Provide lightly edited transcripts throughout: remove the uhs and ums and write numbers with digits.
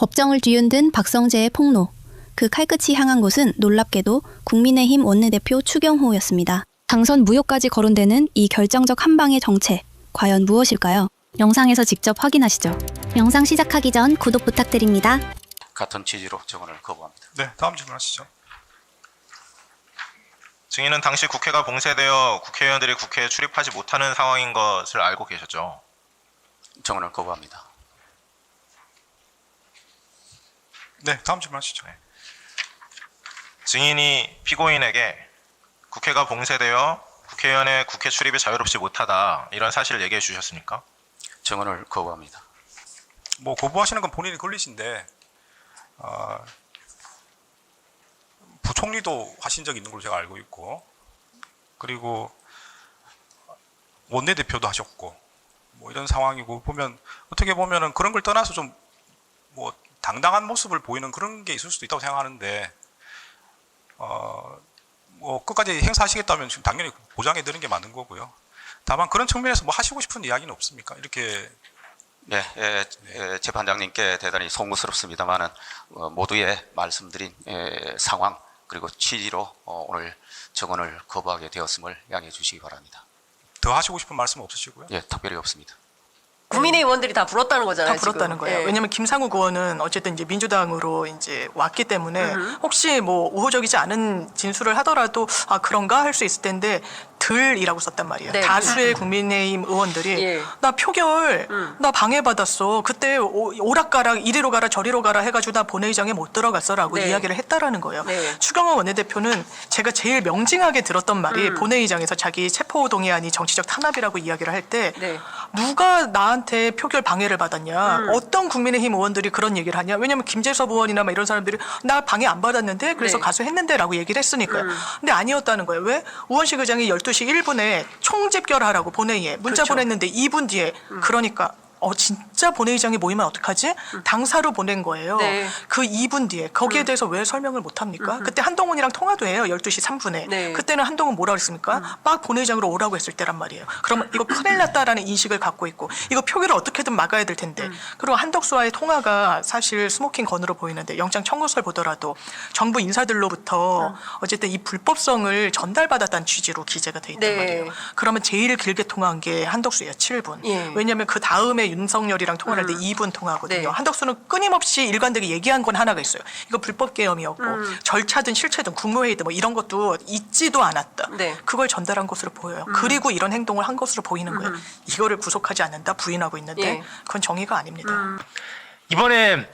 법정을 뒤흔든 박성재의 폭로. 그 칼끝이 향한 곳은 놀랍게도 국민의힘 원내대표 추경호였습니다. 당선 무효까지 거론되는 이 결정적 한 방의 정체, 과연 무엇일까요? 영상에서 직접 확인하시죠. 영상 시작하기 전 구독 부탁드립니다. 같은 취지로 정원을 거부합니다. 네, 다음 질문하시죠. 증인은 당시 국회가 봉쇄되어 국회의원들이 국회에 출입하지 못하는 상황인 것을 알고 계셨죠? 정원을 거부합니다. 네, 다음 질문하시죠. 증인이 피고인에게 국회가 봉쇄되어 국회의원의 국회 출입이 자유롭지 못하다 이런 사실을 얘기해 주셨습니까? 정원을 거부합니다. 뭐 거부하시는 건 본인이 권리신데 부총리도 하신 적이 있는 걸로 제가 알고 있고, 그리고 원내대표도 하셨고, 뭐 이런 상황이고, 보면 어떻게 보면은 그런 걸 떠나서 좀 뭐 당당한 모습을 보이는 그런 게 있을 수도 있다고 생각하는데, 뭐 끝까지 행사하시겠다면 지금 당연히 보장해 드리는 게 맞는 거고요. 다만 그런 측면에서 뭐 하시고 싶은 이야기는 없습니까? 이렇게. 네, 재판장님께 대단히 송구스럽습니다만은 모두의 말씀드린 상황 그리고 취지로 오늘 정원을 거부하게 되었음을 양해해 주시기 바랍니다. 더 하시고 싶은 말씀 없으시고요? 예, 특별히 없습니다. 국민의힘 의원들이 다 불었다는 거잖아요. 다 불었다는 지금. 거예요. 예. 왜냐하면 김상욱 의원은 어쨌든 이제 민주당으로 이제 왔기 때문에 혹시 뭐 우호적이지 않은 진술을 하더라도 아 그런가 할 수 있을 텐데 들이라고 썼단 말이에요. 네. 다수의 국민의힘 의원들이 예. 나 표결 나 방해받았어. 그때 오락가락 이리로 가라 저리로 가라 해가지고 나 본회의장에 못 들어갔어라고 네. 이야기를 했다라는 거예요. 네. 추경호 원내대표는 제가 제일 명징하게 들었던 말이 본회의장에서 자기 체포동의안이 정치적 탄압이라고 이야기를 할 때 네. 누가 나한테 표결 방해를 받았냐? 어떤 국민의힘 의원들이 그런 얘기를 하냐? 왜냐면 김재섭 의원이나 막 이런 사람들이 나 방해 안 받았는데 그래서 네. 가서 했는데라고 얘기를 했으니까요. 근데 아니었다는 거예요. 왜? 우원식 의장이 12시 1분에 총집결하라고 본회의에 문자 그렇죠. 보냈는데 2분 뒤에 그러니까 진짜 본회의장에 모이면 어떡하지? 당사로 보낸 거예요. 네. 그 2분 뒤에 거기에 대해서 왜 설명을 못 합니까? 그때 한동훈이랑 통화도 해요. 12시 3분에. 네. 그때는 한동훈 뭐라 그랬습니까? 막 본회의장으로 오라고 했을 때란 말이에요. 그러면 이거 큰일 났다라는 인식을 갖고 있고 이거 표결을 어떻게든 막아야 될 텐데 그리고 한덕수와의 통화가 사실 스모킹 건으로 보이는데 영장 청구서를 보더라도 정부 인사들로부터 어쨌든 이 불법성을 전달받았다는 취지로 기재가 돼 있단 네. 말이에요. 그러면 제일 길게 통화한 게 한덕수예요. 7분. 예. 왜냐하면 그 다음에 윤석열이랑 통화를 할 때 2분 통화거든요. 네. 한덕수는 끊임없이 일관되게 얘기한 건 하나가 있어요. 이거 불법 계엄이었고 절차든 실체든 국무회의든 뭐 이런 것도 있지도 않았다. 네. 그걸 전달한 것으로 보여요. 그리고 이런 행동을 한 것으로 보이는 거예요. 이거를 구속하지 않는다 부인하고 있는데 예. 그건 정의가 아닙니다. 이번에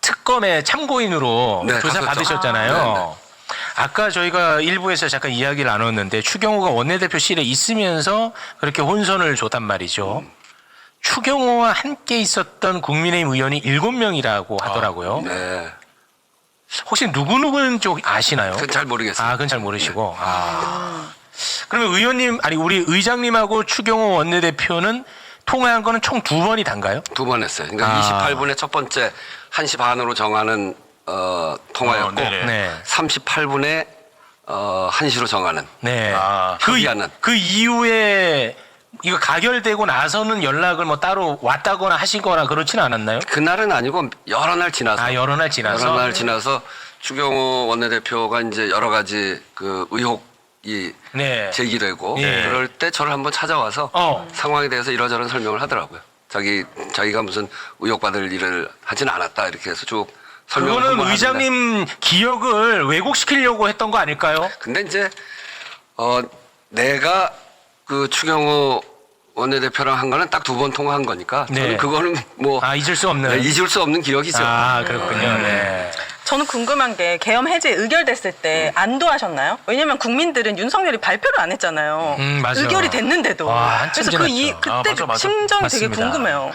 특검의 참고인으로 네, 조사 갔었죠. 받으셨잖아요. 네. 아까 저희가 일부에서 잠깐 이야기를 나눴는데 추경호가 원내대표실에 있으면서 그렇게 혼선을 줬단 말이죠. 추경호와 함께 있었던 국민의힘 의원이 7명이라고 하더라고요. 네. 혹시 누구누구는 좀 아시나요? 그건 잘 모르겠어요. 그건 잘 모르시고. 그러면 의원님, 아니 우리 의장님하고 추경호 원내대표는 통화한 거는 총 2번이 단가요? 2번 했어요. 그러니까 28분에 첫 번째 1시 반으로 정하는 통화였고 네. 38분에 1시로 정하는 네. 합의하는. 그 이후에 이거 가결되고 나서는 연락을 뭐 따로 왔다거나 하시거나 그렇지는 않았나요? 그날은 아니고 여러 날 지나서 여러 날 지나서. 여러 날 지나서 추경호 원내대표가 이제 여러 가지 그 의혹이 네. 제기되고 예. 그럴 때 저를 한번 찾아와서 상황에 대해서 이러저런 설명을 하더라고요. 자기가 무슨 의혹받을 일을 하진 않았다 이렇게 해서 쭉 설명을 그거는 한번 의장님 기억을 왜곡시키려고 했던 거 아닐까요? 근데 이제 내가 그 추경호 원내대표랑 한 거는 딱 2번 통화한 거니까 네. 저는 그거는 뭐 잊을 수 없는. 네, 잊을 수 없는 기억이죠. 그렇군요. 네. 저는 궁금한 게 계엄 해제 의결됐을 때 안도하셨나요? 왜냐면 국민들은 윤석열이 발표를 안 했잖아요. 맞아. 의결이 됐는데도. 와, 한참 그래서 지났죠. 그때 그 심정이 되게 맞습니다. 궁금해요.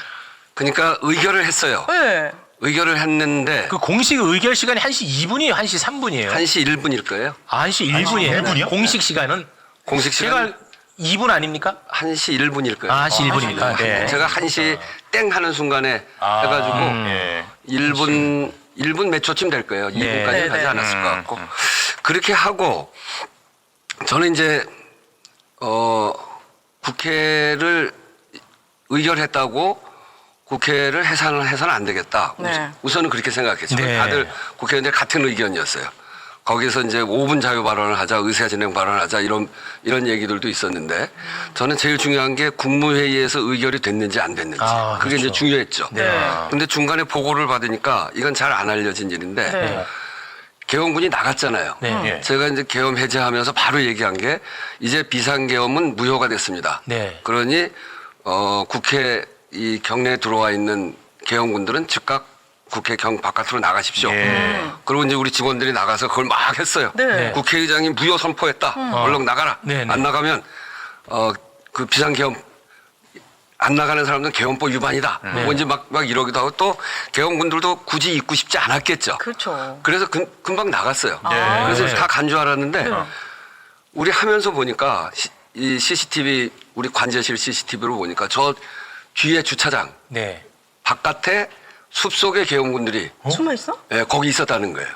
그러니까 의결을 했어요. 네. 의결을 했는데 그 공식 의결 시간이 1시 2분이에요? 1시 3분이에요? 1시 1분일 거예요. 1시 1분이에요? 1분이요? 공식 시간은? 공식 시간 제가 2분 아닙니까? 1시 1분일 거예요. 1시 1분입니까? 네. 제가 1시 땡 하는 순간에 해가지고 1분 몇 초쯤 될 거예요. 2분까지 네, 가지 네. 않았을 것 같고. 그렇게 하고 저는 이제 국회를 의결했다고 국회를 해서는 안 되겠다. 네. 우선은 그렇게 생각했죠. 네. 다들 국회의원들 같은 의견이었어요. 거기서 이제 5분 자유 발언을 하자, 의사 진행 발언을 하자 이런 얘기들도 있었는데 저는 제일 중요한 게 국무회의에서 의결이 됐는지 안 됐는지 그게 그렇죠. 이제 중요했죠. 네. 근데 중간에 보고를 받으니까 이건 잘 안 알려진 일인데 네. 계엄군이 나갔잖아요. 네. 제가 이제 계엄 해제하면서 바로 얘기한 게 이제 비상계엄은 무효가 됐습니다. 네. 그러니 국회 이 경내에 들어와 있는 계엄군들은 즉각 국회 경 바깥으로 나가십시오. 그리고 이제 우리 직원들이 나가서 그걸 막 했어요. 네. 국회의장이 무효 선포했다. 얼른 나가라. 네, 네. 안 나가면 그 비상계엄 안 나가는 사람들은 계엄법 위반이다. 뭐 이제 막 이러기도 하고 또 계엄군들도 굳이 있고 싶지 않았겠죠. 그렇죠. 그래서 금방 나갔어요. 네. 그래서 다 간 줄 알았는데 우리 하면서 보니까 이 CCTV 우리 관제실 CCTV로 보니까 저 뒤에 주차장 네. 바깥에 숲속의 계엄군들이 숨어 있어? 거기 있었다는 거예요.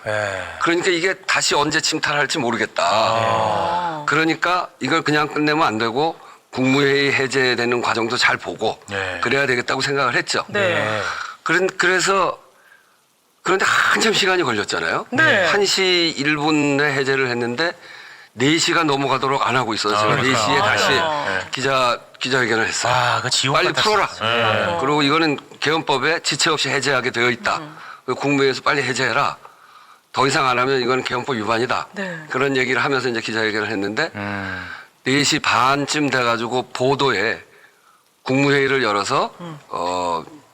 그러니까 이게 다시 언제 침탈할지 모르겠다. 그러니까 이걸 그냥 끝내면 안 되고 국무회의 해제되는 과정도 잘 보고 그래야 되겠다고 생각을 했죠. 네. 그래서 그런데 한참 시간이 걸렸잖아요. 네. 1시 1분에 해제를 했는데 4시가 넘어가도록 안 하고 있어서 제가 그러니까. 4시에 다시 맞아. 기자회견을 했어요. 그 지옥 빨리 같았어. 풀어라. 그리고 이거는 계엄법에 지체 없이 해제하게 되어 있다. 국무회의에서 빨리 해제해라. 더 이상 안 하면 이건 계엄법 위반이다. 네. 그런 얘기를 하면서 이제 기자회견을 했는데 4시 반쯤 돼가지고 보도에 국무회의를 열어서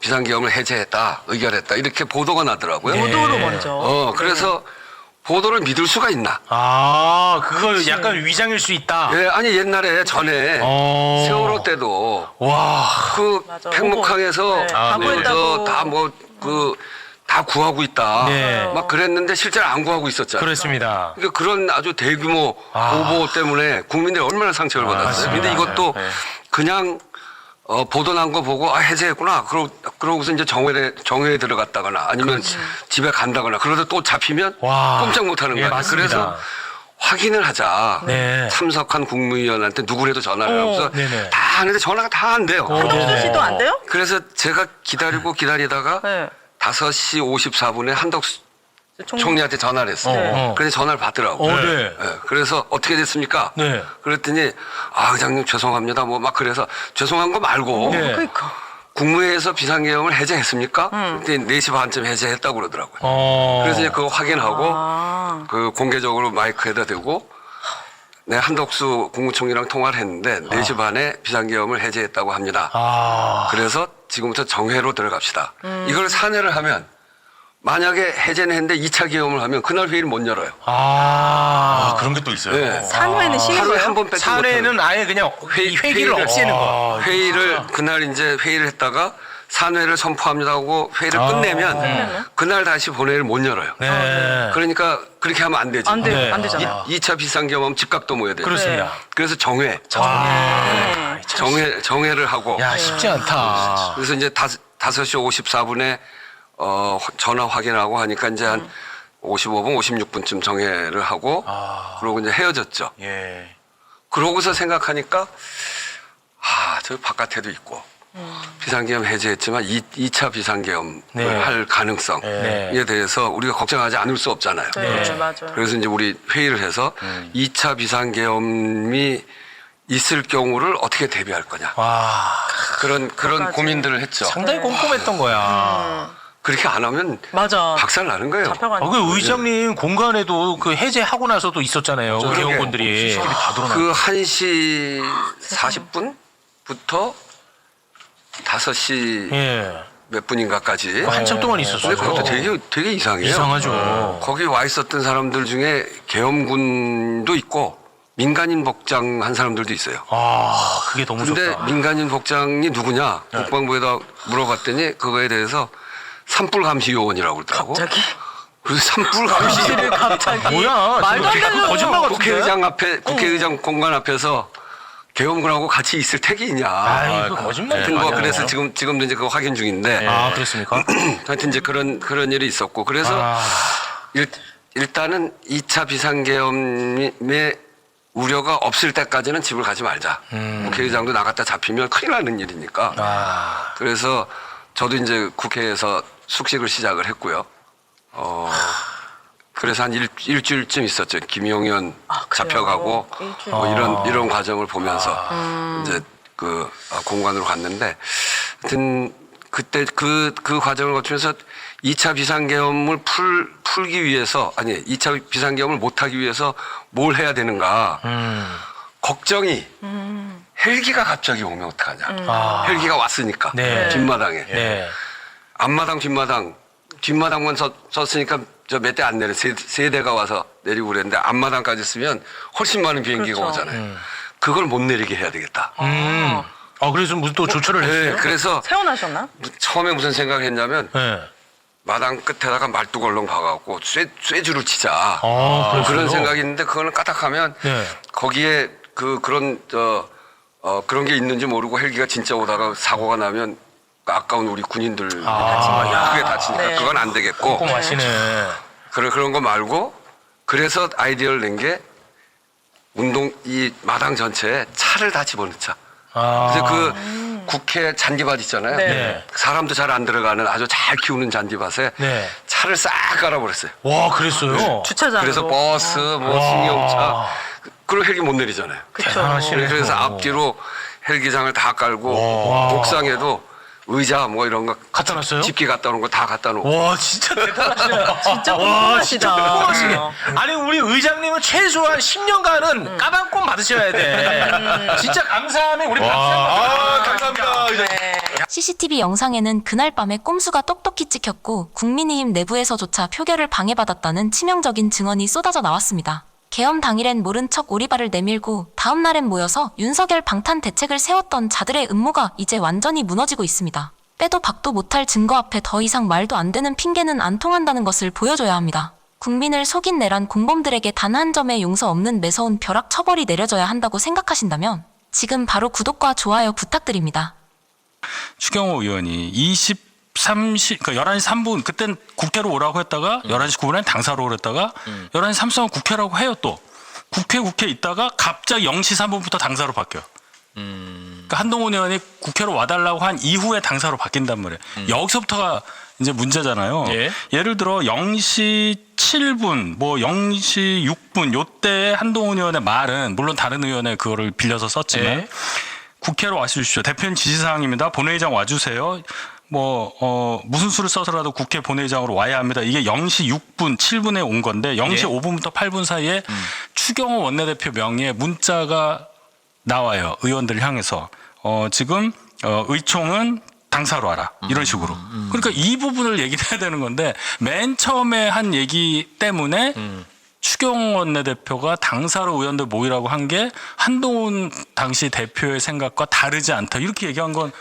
비상계엄을 해제했다, 의결했다 이렇게 보도가 나더라고요. 보도로 먼저. 그래서 보도를 믿을 수가 있나? 그거 약간 위장일 수 있다. 예, 아니 옛날에 전에 세월호 때도 그 맞아. 팽목항에서 네. 다 구했다고. 다 구하고 있다. 네. 막 그랬는데 실제로 안 구하고 있었잖아요. 그렇습니다. 그러니까 그런 아주 대규모 보보 때문에 국민들이 얼마나 상처를 받았어요. 근데 이것도 그냥 보도 난 거 보고 해제했구나. 그러고서 이제 정회에 들어갔다거나 아니면 집에 간다거나 그러다 또 잡히면 꼼짝 못 하는 거예요. 맞습니다. 그래서 확인을 하자. 네. 참석한 국무위원한테 누구라도 전화를 하면서 네네. 다 하는데 전화가 다 안 돼요. 한덕수 씨도 안 돼요? 그래서 제가 기다리다가 네. 5시 54분에 한덕수 총리한테 전화를 했어요. 네. 그래서 전화를 받더라고요. 네. 그래서 어떻게 됐습니까? 네. 그랬더니 의장님 죄송합니다. 뭐 막 그래서 죄송한 거 말고 네. 그러니까. 국무회의에서 비상계엄을 해제했습니까? 그랬더니 4시 반쯤 해제했다고 그러더라고요. 그래서 이제 그거 확인하고 그 공개적으로 마이크에다 대고 네, 한덕수 국무총리랑 통화를 했는데 4시 반에 비상계엄을 해제했다고 합니다. 그래서 지금부터 정회로 들어갑시다. 이걸 산회를 하면 만약에 해제는 했는데 2차 계엄을 하면 그날 회의를 못 열어요. 그런 게 또 있어요. 네. 산후에는 쉬는 하루에 거예요? 한 번 뺏지 사례는 아예 그냥 회기를 없애는 거. 회의를 그날 이제 회의를 했다가 산회를 선포합니다 하고 회의를 끝내면 그날 다시 본회의를 못 열어요. 네. 그러니까 그렇게 하면 안 되지. 안 돼, 네. 안 되잖아. 2차 비상계엄하면 즉각도 모여야 돼요. 그렇습니다. 그래서 정회를 하고 야, 쉽지 않다. 그래서 이제 5시 54분에 전화 확인하고 하니까 이제 한 55분, 56분쯤 정회를 하고 그러고 이제 헤어졌죠. 그러고서 생각하니까 저 바깥에도 있고 비상계엄 해제했지만 2차 비상계엄을 할 가능성에 대해서 우리가 걱정하지 않을 수 없잖아요. 네, 맞아요. 그래서 이제 우리 회의를 해서 2차 비상계엄이 있을 경우를 어떻게 대비할 거냐. 그런 고민들을 했죠. 상당히 꼼꼼했던 거야. 그렇게 안 하면 맞아. 박살 나는 거예요. 잡혀가니까. 그 의장님 공간에도 그 해제하고 나서도 있었잖아요. 그 계엄군들이. 그 1시 40분부터 5시 몇 분인가까지 한참 동안 있었어요. 근데 그것도 되게 이상해요. 이상하죠. 거기 와 있었던 사람들 중에 계엄군도 있고 민간인 복장한 사람들도 있어요. 그게 너무 근데 좋다. 민간인 복장이 누구냐? 국방부에다 물어봤더니 그거에 대해서 산불감시요원이라고 그러더라고. 갑자기? 그래서 산불감시 갑자기? 뭐야? 말도 안 되는 거짓말 같은데? 국회의장 앞에 국회의장 공간 앞에서 계엄군하고 같이 있을 택이 있냐. 이거 거짓말. 하여튼 뭐 그래서 지금도 이제 그거 확인 중인데. 그렇습니까? 하여튼 이제 그런 일이 있었고 그래서 일단은 2차 비상계엄의 우려가 없을 때까지는 집을 가지 말자. 국회의장도 나갔다 잡히면 큰일 나는 일이니까. 그래서 저도 이제 국회에서 숙식을 시작을 했고요. 그래서 한 일주일쯤 있었죠. 김용현 잡혀가고 뭐 이런 과정을 보면서 이제 그 공관으로 갔는데, 하여튼 그때 그 과정을 거치면서 2차 비상계엄을 풀기 위해서, 아니 2차 비상계엄을 못하기 위해서 뭘 해야 되는가 걱정이, 헬기가 갑자기 오면 어떡하냐. 헬기가 왔으니까 네. 뒷마당에. 네. 앞마당 뒷마당만 썼으니까 저 몇 대 안 내려, 세 대가 와서 내리고 그랬는데 앞마당까지 쓰면 훨씬 많은 비행기가 그렇죠. 오잖아요. 그걸 못 내리게 해야 되겠다. 그래서 무슨 또 조처를 했어요? 네, 그래서 세워나셨나? 처음에 무슨 생각을 했냐면 네. 마당 끝에다가 말뚝얼렁 박아갖고 쇠줄을 치자. 그랬어요? 그런 생각이 있는데, 그거는 까딱하면 네. 거기에 그런 게 있는지 모르고 헬기가 진짜 오다가 사고가 나면 아까운 우리 군인들 크게 다치니까 네. 그건 안 되겠고. 꼼꼼하시네. 그런 거 말고, 그래서 아이디어를 낸 게 이 마당 전체에 차를 다 집어넣자. 그래서 그 국회 잔디밭 있잖아요. 네. 사람도 잘 안 들어가는 아주 잘 키우는 잔디밭에 네. 차를 싹 깔아버렸어요. 와, 그랬어요? 주차장으로. 그래서 버스, 뭐 승용차, 그리고 헬기 못 내리잖아요. 대단하시네. 그래서 앞뒤로 헬기장을 다 깔고, 옥상에도 의자 뭐 이런 거 갖다 놨어요? 집게 갖다 놓은 거 다 갖다 놓고. 와, 진짜 대단하시네. 진짜 와, 진짜 꼼꼼하시다. 꼼꼼하시네. 아니, 우리 의장님은 최소한 10년간은 까방권 받으셔야 돼. 진짜 감사하면 우리 박수 한번 감사합니다. CCTV 영상에는 그날 밤에 꼼수가 똑똑히 찍혔고 국민의힘 내부에서조차 표결을 방해받았다는 치명적인 증언이 쏟아져 나왔습니다. 계엄 당일엔 모른 척 오리발을 내밀고 다음 날엔 모여서 윤석열 방탄 대책을 세웠던 자들의 음모가 이제 완전히 무너지고 있습니다. 빼도 박도 못할 증거 앞에 더 이상 말도 안 되는 핑계는 안 통한다는 것을 보여줘야 합니다. 국민을 속인 내란 공범들에게 단 한 점의 용서 없는 매서운 벼락 처벌이 내려져야 한다고 생각하신다면 지금 바로 구독과 좋아요 부탁드립니다. 추경호 의원이 그러니까 11시 3분, 그땐 국회로 오라고 했다가 11시 9분에 당사로 오랬다가 11시 33분 국회라고 해요 또. 국회 있다가 갑자기 0시 3분부터 당사로 바뀌어요. 그러니까 한동훈 의원이 국회로 와달라고 한 이후에 당사로 바뀐단 말이에요. 여기서부터가 이제 문제잖아요. 예. 예를 들어 0시 7분, 뭐 0시 6분 요때 한동훈 의원의 말은 물론 다른 의원의 그거를 빌려서 썼지만 예. 국회로 와주십시오. 대표님 지시사항입니다. 본회의장 와주세요. 무슨 수를 써서라도 국회 본회의장으로 와야 합니다. 이게 0시 6분, 7분에 온 건데 0시 예. 5분부터 8분 사이에 추경호 원내대표 명의의 문자가 나와요. 의원들 향해서. 지금 의총은 당사로 하라. 이런 식으로. 그러니까 이 부분을 얘기를 해야 되는 건데 맨 처음에 한 얘기 때문에 추경호 원내대표가 당사로 의원들 모이라고 한 게 한동훈 당시 대표의 생각과 다르지 않다. 이렇게 얘기한 건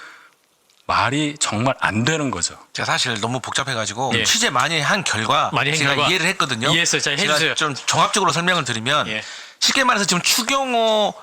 말이 정말 안 되는 거죠. 제가 사실 너무 복잡해가지고 예. 취재 많이 한 결과 제가 이해를 했거든요. 이해했어요. 자, 제가 해주세요. 좀 종합적으로 설명을 드리면 예. 쉽게 말해서 지금 추경호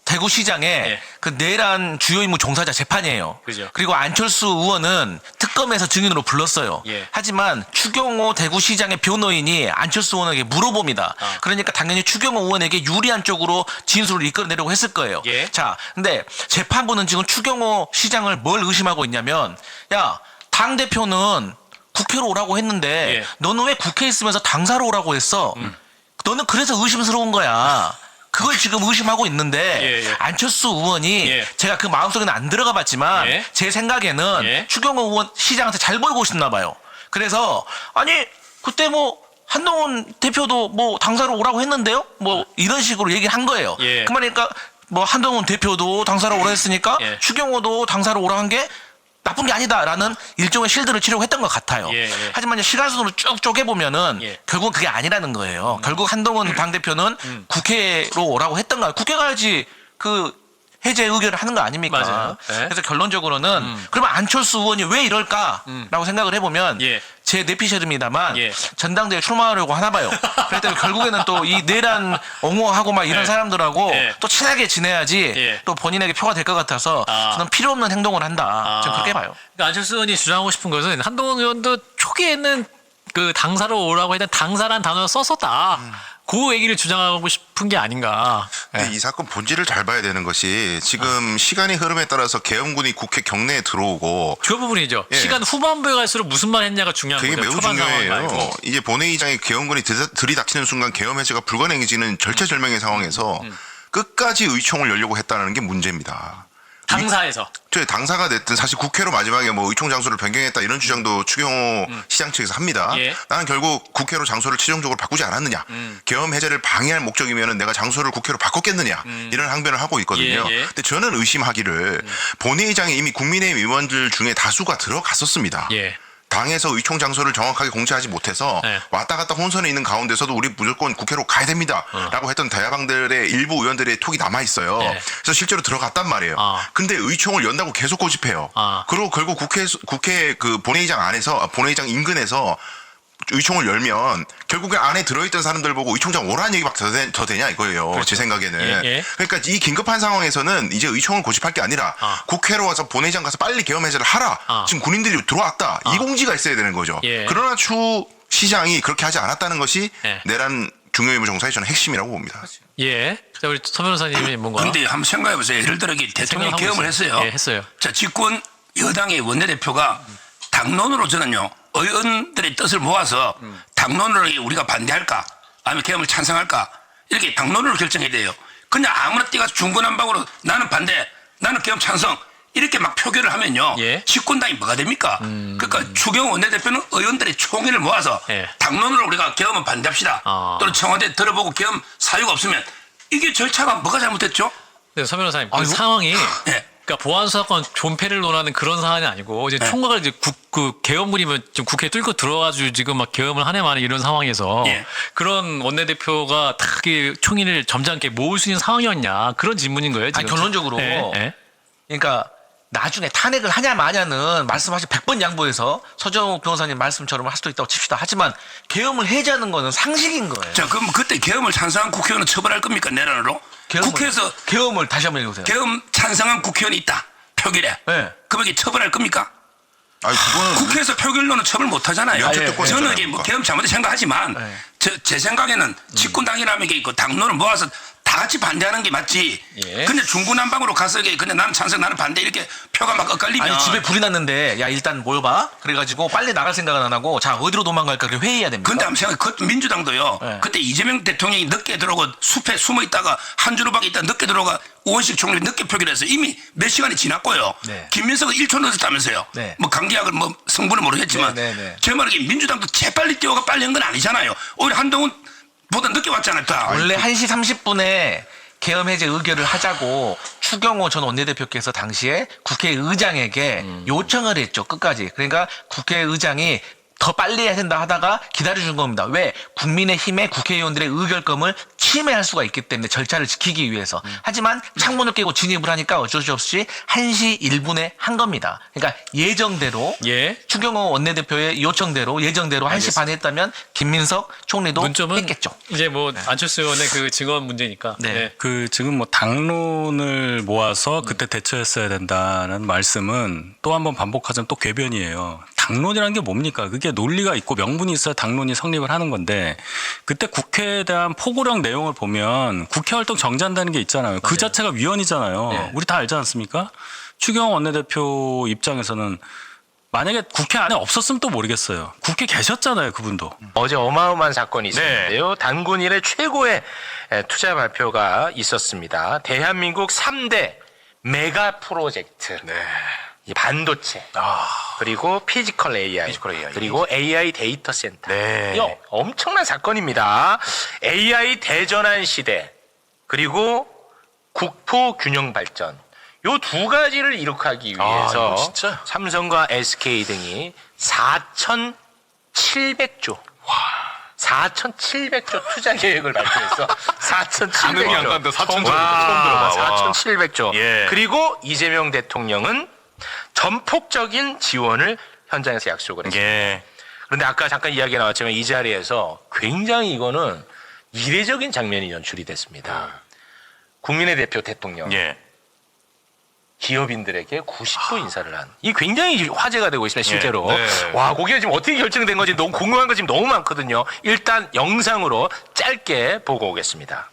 대구시장의 예. 그 내란 주요 임무 종사자 재판이에요. 그죠. 그리고 안철수 의원은 특검에서 증인으로 불렀어요. 예. 하지만 추경호 대구시장의 변호인이 안철수 의원에게 물어봅니다. 그러니까 당연히 추경호 의원에게 유리한 쪽으로 진술을 이끌어내려고 했을 거예요. 예. 자, 근데 재판부는 지금 추경호 시장을 뭘 의심하고 있냐면, 야, 당대표는 국회로 오라고 했는데 예. 너는 왜 국회에 있으면서 당사로 오라고 했어? 너는 그래서 의심스러운 거야. 그걸 지금 의심하고 있는데 예. 안철수 의원이 예. 제가 그 마음속에는 안 들어가 봤지만 예. 제 생각에는 예. 추경호 의원 시장한테 잘 보이고 싶나 봐요. 그래서 아니 그때 뭐 한동훈 대표도 뭐 당사로 오라고 했는데요? 뭐 이런 식으로 얘기한 거예요. 예. 그러니까 뭐 한동훈 대표도 당사로 오라 했으니까 예. 추경호도 당사로 오라 한 게 나쁜 게 아니다라는 일종의 실드를 치려고 했던 것 같아요. 예. 하지만 이제 시간순으로 쭉 쪼개보면은 예. 결국은 그게 아니라는 거예요. 결국 한동훈 당대표는 국회로 오라고 했던 거야. 국회 가야지 그 해제 의결을 하는 거 아닙니까? 맞아요. 예. 그래서 결론적으로는 그러면 안철수 의원이 왜 이럴까라고 생각을 해보면 예. 제 내피셜입니다만 예. 전당대회 출마하려고 하나 봐요. 그랬더니 결국에는 또 이 내란 옹호하고 막 이런 예. 사람들하고 예. 또 친하게 지내야지 예. 또 본인에게 표가 될 것 같아서 저는 필요 없는 행동을 한다. 저는 그렇게 봐요. 그러니까 안철수 의원이 주장하고 싶은 것은 한동훈 의원도 초기에는 그 당사로 오라고 했던 당사란 단어를 썼었다. 그 얘기를 주장하고 싶은 게 아닌가. 근데 이 사건 본질을 잘 봐야 되는 것이 지금 시간이 흐름에 따라서 계엄군이 국회 경내에 들어오고 그 부분이죠. 예. 시간 후반부에 갈수록 무슨 말 했냐가 중요한 그게 거죠. 매우 초반 상황 중요해요. 말고. 이제 본회의장에 계엄군이 들이닥치는 순간 계엄 해제가 불가능해지는 절체절명의 상황에서 끝까지 의총을 열려고 했다는 게 문제입니다. 당사에서. 당사가 됐든 사실 국회로 마지막에 뭐 의총 장소를 변경했다 이런 주장도 추경호 시장 측에서 합니다. 예. 나는 결국 국회로 장소를 최종적으로 바꾸지 않았느냐. 계엄 해제를 방해할 목적이면 내가 장소를 국회로 바꿨겠느냐. 이런 항변을 하고 있거든요. 예, 예. 근데 저는 의심하기를 본회의장에 이미 국민의힘 의원들 중에 다수가 들어갔었습니다. 예. 당에서 의총 장소를 정확하게 공지하지 못해서 네. 왔다 갔다 혼선에 있는 가운데서도 우리 무조건 국회로 가야 됩니다. 라고 했던 대야방들의 일부 의원들의 톡이 남아있어요. 네. 그래서 실제로 들어갔단 말이에요. 근데 의총을 연다고 계속 고집해요. 그리고 결국 국회 그 본회의장 안에서, 본회의장 인근에서 의총을 열면 결국에 안에 들어있던 사람들 보고 의총장 오라는 얘기밖에 더 되냐 이거예요. 그렇죠. 제 생각에는. 예, 예. 그러니까 이 긴급한 상황에서는 이제 의총을 고집할 게 아니라 국회로 와서 본회의장 가서 빨리 계엄 해제를 하라. 지금 군인들이 들어왔다. 이 공지가 있어야 되는 거죠. 예. 그러나 추 시장이 그렇게 하지 않았다는 것이 예. 내란 중요의무 정사의 저는 핵심이라고 봅니다. 예. 자, 우리 서 변호사님이 뭔가. 근데 한번 생각해보세요. 예를 들어 대통령이 생각하고 계엄을 있어요. 했어요. 예, 했어요. 자, 집권 여당의 원내대표가 당론으로 저는요, 의원들의 뜻을 모아서 당론으로 우리가 반대할까, 아니면 계엄을 찬성할까, 이렇게 당론으로 결정해야 돼요. 그냥 아무나 뛰어가서 중구난방으로 나는 반대, 나는 계엄 찬성, 이렇게 막 표결을 하면요, 예. 집권당이 뭐가 됩니까? 그러니까 추경호 원내대표는 의원들의 총회를 모아서 예. 당론으로 우리가 계엄은 반대합시다. 또는 청와대 들어보고 계엄 사유가 없으면 이게 절차가 뭐가 잘못됐죠? 네, 서 변호사님. 그 상황이. 예. 그러니까 보안수 사건 존폐를 논하는 그런 사안이 아니고 이제 총괄 이제 그 계엄군이면 지금 국회에 뚫고 들어가지고 지금 막 계엄을 하네 마네 이런 상황에서 예. 그런 원내대표가 다 총인을 점잖게 모을 수 있는 상황이었냐 그런 질문인 거예요. 지금. 아니, 결론적으로 예, 예. 그러니까 나중에 탄핵을 하냐 마냐는 말씀하신 100번 양보해서 서정욱 변호사님 말씀처럼 할 수도 있다고 칩시다. 하지만 계엄을 해제하는 거는 상식인 거예요. 자, 그럼 그때 계엄을 찬성한 국회의원은 처벌할 겁니까? 내란으로? 국회에서 계엄을 다시 한번 해보세요. 계엄 찬성한 국회의원이 있다. 표결에. 네. 그럼 이게 처벌할 겁니까? 아니, 그거는 국회에서 표결로는 처벌 못 하잖아요. 면책특권이 저는 있잖아요, 이게 뭐 그거. 계엄 잘못된 생각하지만 제 생각에는 집권당이라는 게 있고 당론을 모아서 다 같이 반대하는 게 맞지. 예. 근데 중구난방으로 가서 이게 그냥 나는 찬성 나는 반대 이렇게 표가 막 엇갈리면 아니 집에 불이 났는데 야 일단 모여봐. 그래가지고 빨리 나갈 생각은 안 하고 자 어디로 도망갈까 그렇게 회의해야 됩니다. 근데 한번 생각해. 그 민주당도요. 네. 그때 이재명 대통령이 늦게 들어오고 숲에 숨어 있다가 한 주로 밖에 있다 늦게 들어가 우원식 총리 늦게 표결해서 이미 몇 시간이 지났고요. 네. 김민석은 1초 늦었다면서요. 네. 뭐 강계약을 뭐 성분은 모르겠지만 네, 네, 네. 제 말은 민주당도 재빨리 뛰어가 빨리 한 건 아니잖아요. 오히려 한동훈보다 늦게 왔잖아요. 다. 원래 1시 30분에 계엄 해제 의결을 하자고 추경호 전 원내대표께서 당시에 국회의장에게 요청을 했죠. 끝까지. 그러니까 국회의장이 더 빨리 해야 된다 하다가 기다려준 겁니다. 왜? 국민의힘의 국회의원들의 의결권을 침해할 수가 있기 때문에 절차를 지키기 위해서. 하지만 창문을 깨고 진입을 하니까 어쩔 수 없이 1시 1분에 한 겁니다. 그러니까 예정대로 예. 추경호 원내대표의 요청대로 예정대로 1시 반에 했다면 김민석 총리도 문점은 했겠죠. 이제 뭐 안철수 의원의 그 증언 문제니까. 네. 네. 그 지금 뭐 당론을 모아서 그때 대처했어야 된다는 말씀은 또 한 번 반복하자면 또 궤변이에요. 당론이라는 게 뭡니까? 그게 논리가 있고 명분이 있어야 당론이 성립을 하는 건데 그때 국회에 대한 포고령 내용을 보면 국회 활동 정지한다는 게 있잖아요. 그 자체가 위헌이잖아요. 네. 우리 다 알지 않습니까? 추경호 원내대표 입장에서는 만약에 국회 안에 없었으면 또 모르겠어요. 국회 계셨잖아요, 그분도. 어제 어마어마한 사건이 있었는데요. 단군 이래 최고의 투자 발표가 있었습니다. 대한민국 3대 메가 프로젝트. 이 반도체, 그리고 피지컬 AI, 그리고 AI 데이터 센터. 이 엄청난 사건입니다. AI 대전환 시대, 그리고 국토 균형 발전. 요 두 가지를 이룩하기 위해서 삼성과 SK 등이 4,700조. 4,700조 투자 계획을 발표했어. 4,700조. 가늠이 안 간다. 4,700조 처음 들어봐. 4,700조. 예. 그리고 이재명 대통령은 전폭적인 지원을 현장에서 약속을 했습니다. 예. 그런데 아까 잠깐 이야기 나왔지만 이 자리에서 굉장히 이거는 이례적인 장면이 연출이 됐습니다. 국민의 대표 대통령. 예. 기업인들에게 90도 인사를 한. 이 굉장히 화제가 되고 있습니다, 실제로. 네. 와, 거기가 지금 어떻게 결정된 건지 너무 궁금한 거 지금 너무 많거든요. 일단 영상으로 짧게 보고 오겠습니다.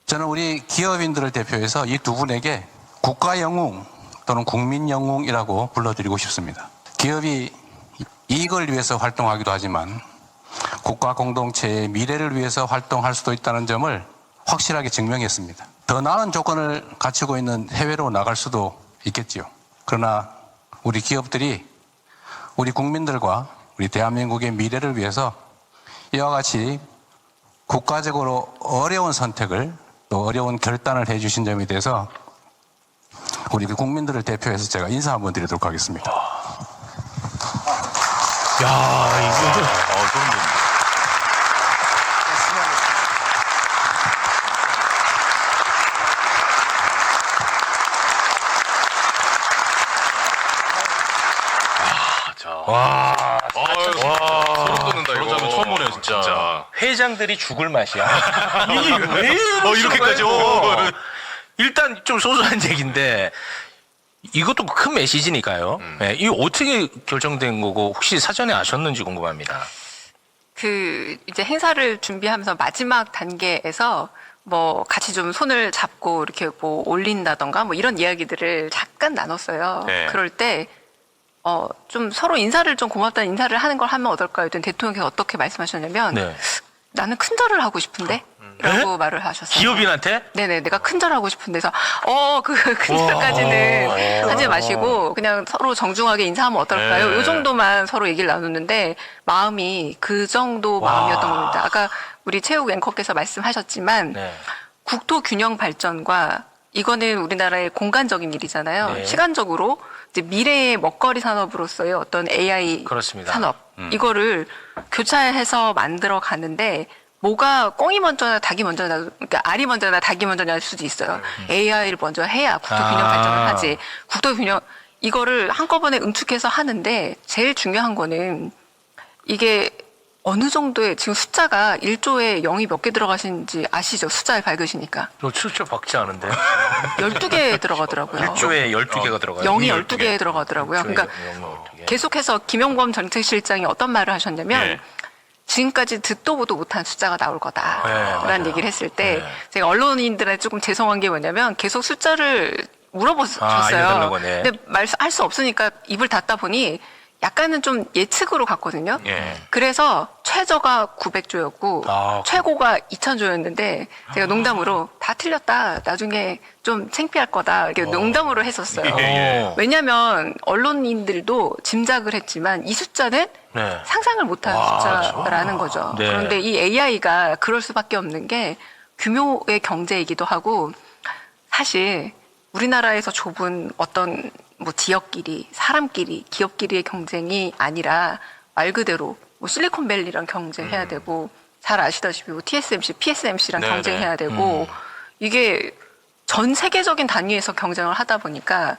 저는 우리 기업인들을 대표해서 이 두 분에게 국가 영웅 또는 국민 영웅이라고 불러드리고 싶습니다. 기업이 이익을 위해서 활동하기도 하지만 국가 공동체의 미래를 위해서 활동할 수도 있다는 점을 확실하게 증명했습니다. 더 나은 조건을 갖추고 있는 해외로 나갈 수도 있겠지요. 그러나 우리 기업들이 우리 국민들과 우리 대한민국의 미래를 위해서 이와 같이 국가적으로 어려운 선택을 또 어려운 결단을 해주신 점에 대해서 우리 국민들을 대표해서 제가 인사 한번 드리도록 하겠습니다. 야, 이거 소름 돋네. 와, 소름 돋는다 이거. 저런 장면 처음 보네요 진짜. 회장들이 죽을 맛이야. 이게 왜 이렇게까지. 일단 좀 소소한 얘기인데 이것도 큰 메시지니까요. 네, 이거 어떻게 결정된 거고 혹시 사전에 아셨는지 궁금합니다. 그 이제 행사를 준비하면서 마지막 단계에서 뭐 같이 좀 손을 잡고 이렇게 뭐 올린다던가 뭐 이런 이야기들을 잠깐 나눴어요. 네. 그럴 때 좀 서로 인사를 좀 고맙다는 인사를 하는 걸 하면 어떨까요? 했더니 대통령께서 어떻게 말씀하셨냐면 네. 나는 큰절을 하고 싶은데 라고 말을 하셨어요. 기업인한테? 네네, 내가 큰절 하고 싶은데 서 그 큰절까지는 하지 마시고 그냥 서로 정중하게 인사하면 어떨까요? 네. 요 정도만 서로 얘기를 나눴는데 마음이 그 정도 마음이었던 겁니다. 아까 우리 최욱 앵커께서 말씀하셨지만 네. 국토 균형 발전과 이거는 우리나라의 공간적인 일이잖아요. 네. 시간적으로 이제 미래의 먹거리 산업으로서의 어떤 AI 그렇습니다. 산업 이거를 교차해서 만들어 가는데 뭐가 꽁이 먼저나 닭이 먼저나 그러니까 알이 먼저나 닭이 먼저냐일 수도 있어요. AI를 먼저 해야 국토 균형 발전을 하지. 국토 균형 이거를 한꺼번에 응축해서 하는데 제일 중요한 거는 이게 어느 정도의 지금 숫자가 1조에 0이 몇 개 들어가시는지 아시죠? 숫자에 밝으시니까. 저 출처 박지 않은데. 12개 들어가더라고요. 1조에 12개가 들어가요. 0이 12개 들어가더라고요. 그러니까 계속해서 김용범 정책실장이 어떤 말을 하셨냐면 네. 지금까지 듣도 보도 못한 숫자가 나올 거다라는 네, 얘기를 했을 때 제가 언론인들한테 조금 죄송한 게 뭐냐면 계속 숫자를 물어보셨어요. 알려달라고, 네. 근데 말할 수 없으니까 입을 닫다 보니 약간은 좀 예측으로 갔거든요. 예. 그래서 최저가 900조였고 최고가 2000조였는데 제가 농담으로 다 틀렸다. 나중에 좀 창피할 거다. 이렇게 농담으로 했었어요. 예. 왜냐하면 언론인들도 짐작을 했지만 이 숫자는 네. 상상을 못한 숫자라는 거죠. 네. 그런데 이 AI가 그럴 수밖에 없는 게 규모의 경제이기도 하고 사실 우리나라에서 좁은 어떤 뭐 지역끼리, 사람끼리, 기업끼리의 경쟁이 아니라 말 그대로 뭐 실리콘밸리랑 경쟁해야 되고 잘 아시다시피 뭐 TSMC, PSMC랑 네, 경쟁해야 되고 이게 전 세계적인 단위에서 경쟁을 하다 보니까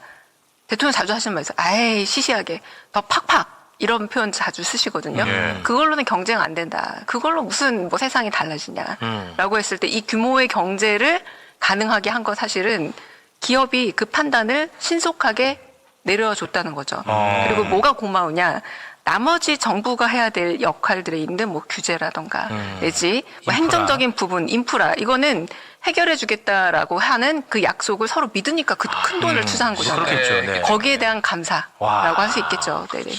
대통령 자주 하시는 말 있어요. 아이 시시하게 더 팍팍 이런 표현 자주 쓰시거든요. 그걸로는 경쟁 안 된다. 그걸로 무슨 뭐 세상이 달라지냐라고 했을 때 이 규모의 경제를 가능하게 한 건 사실은 기업이 그 판단을 신속하게 내려줬다는 거죠. 그리고 뭐가 고마우냐. 나머지 정부가 해야 될 역할들에 있는 뭐 규제라던가 내지 뭐 행정적인 부분, 인프라 이거는 해결해 주겠다라고 하는 그 약속을 서로 믿으니까 그 큰 돈을 투자한 거잖아요. 그렇겠죠. 네. 거기에 대한 감사라고 할 수 있겠죠. 네네.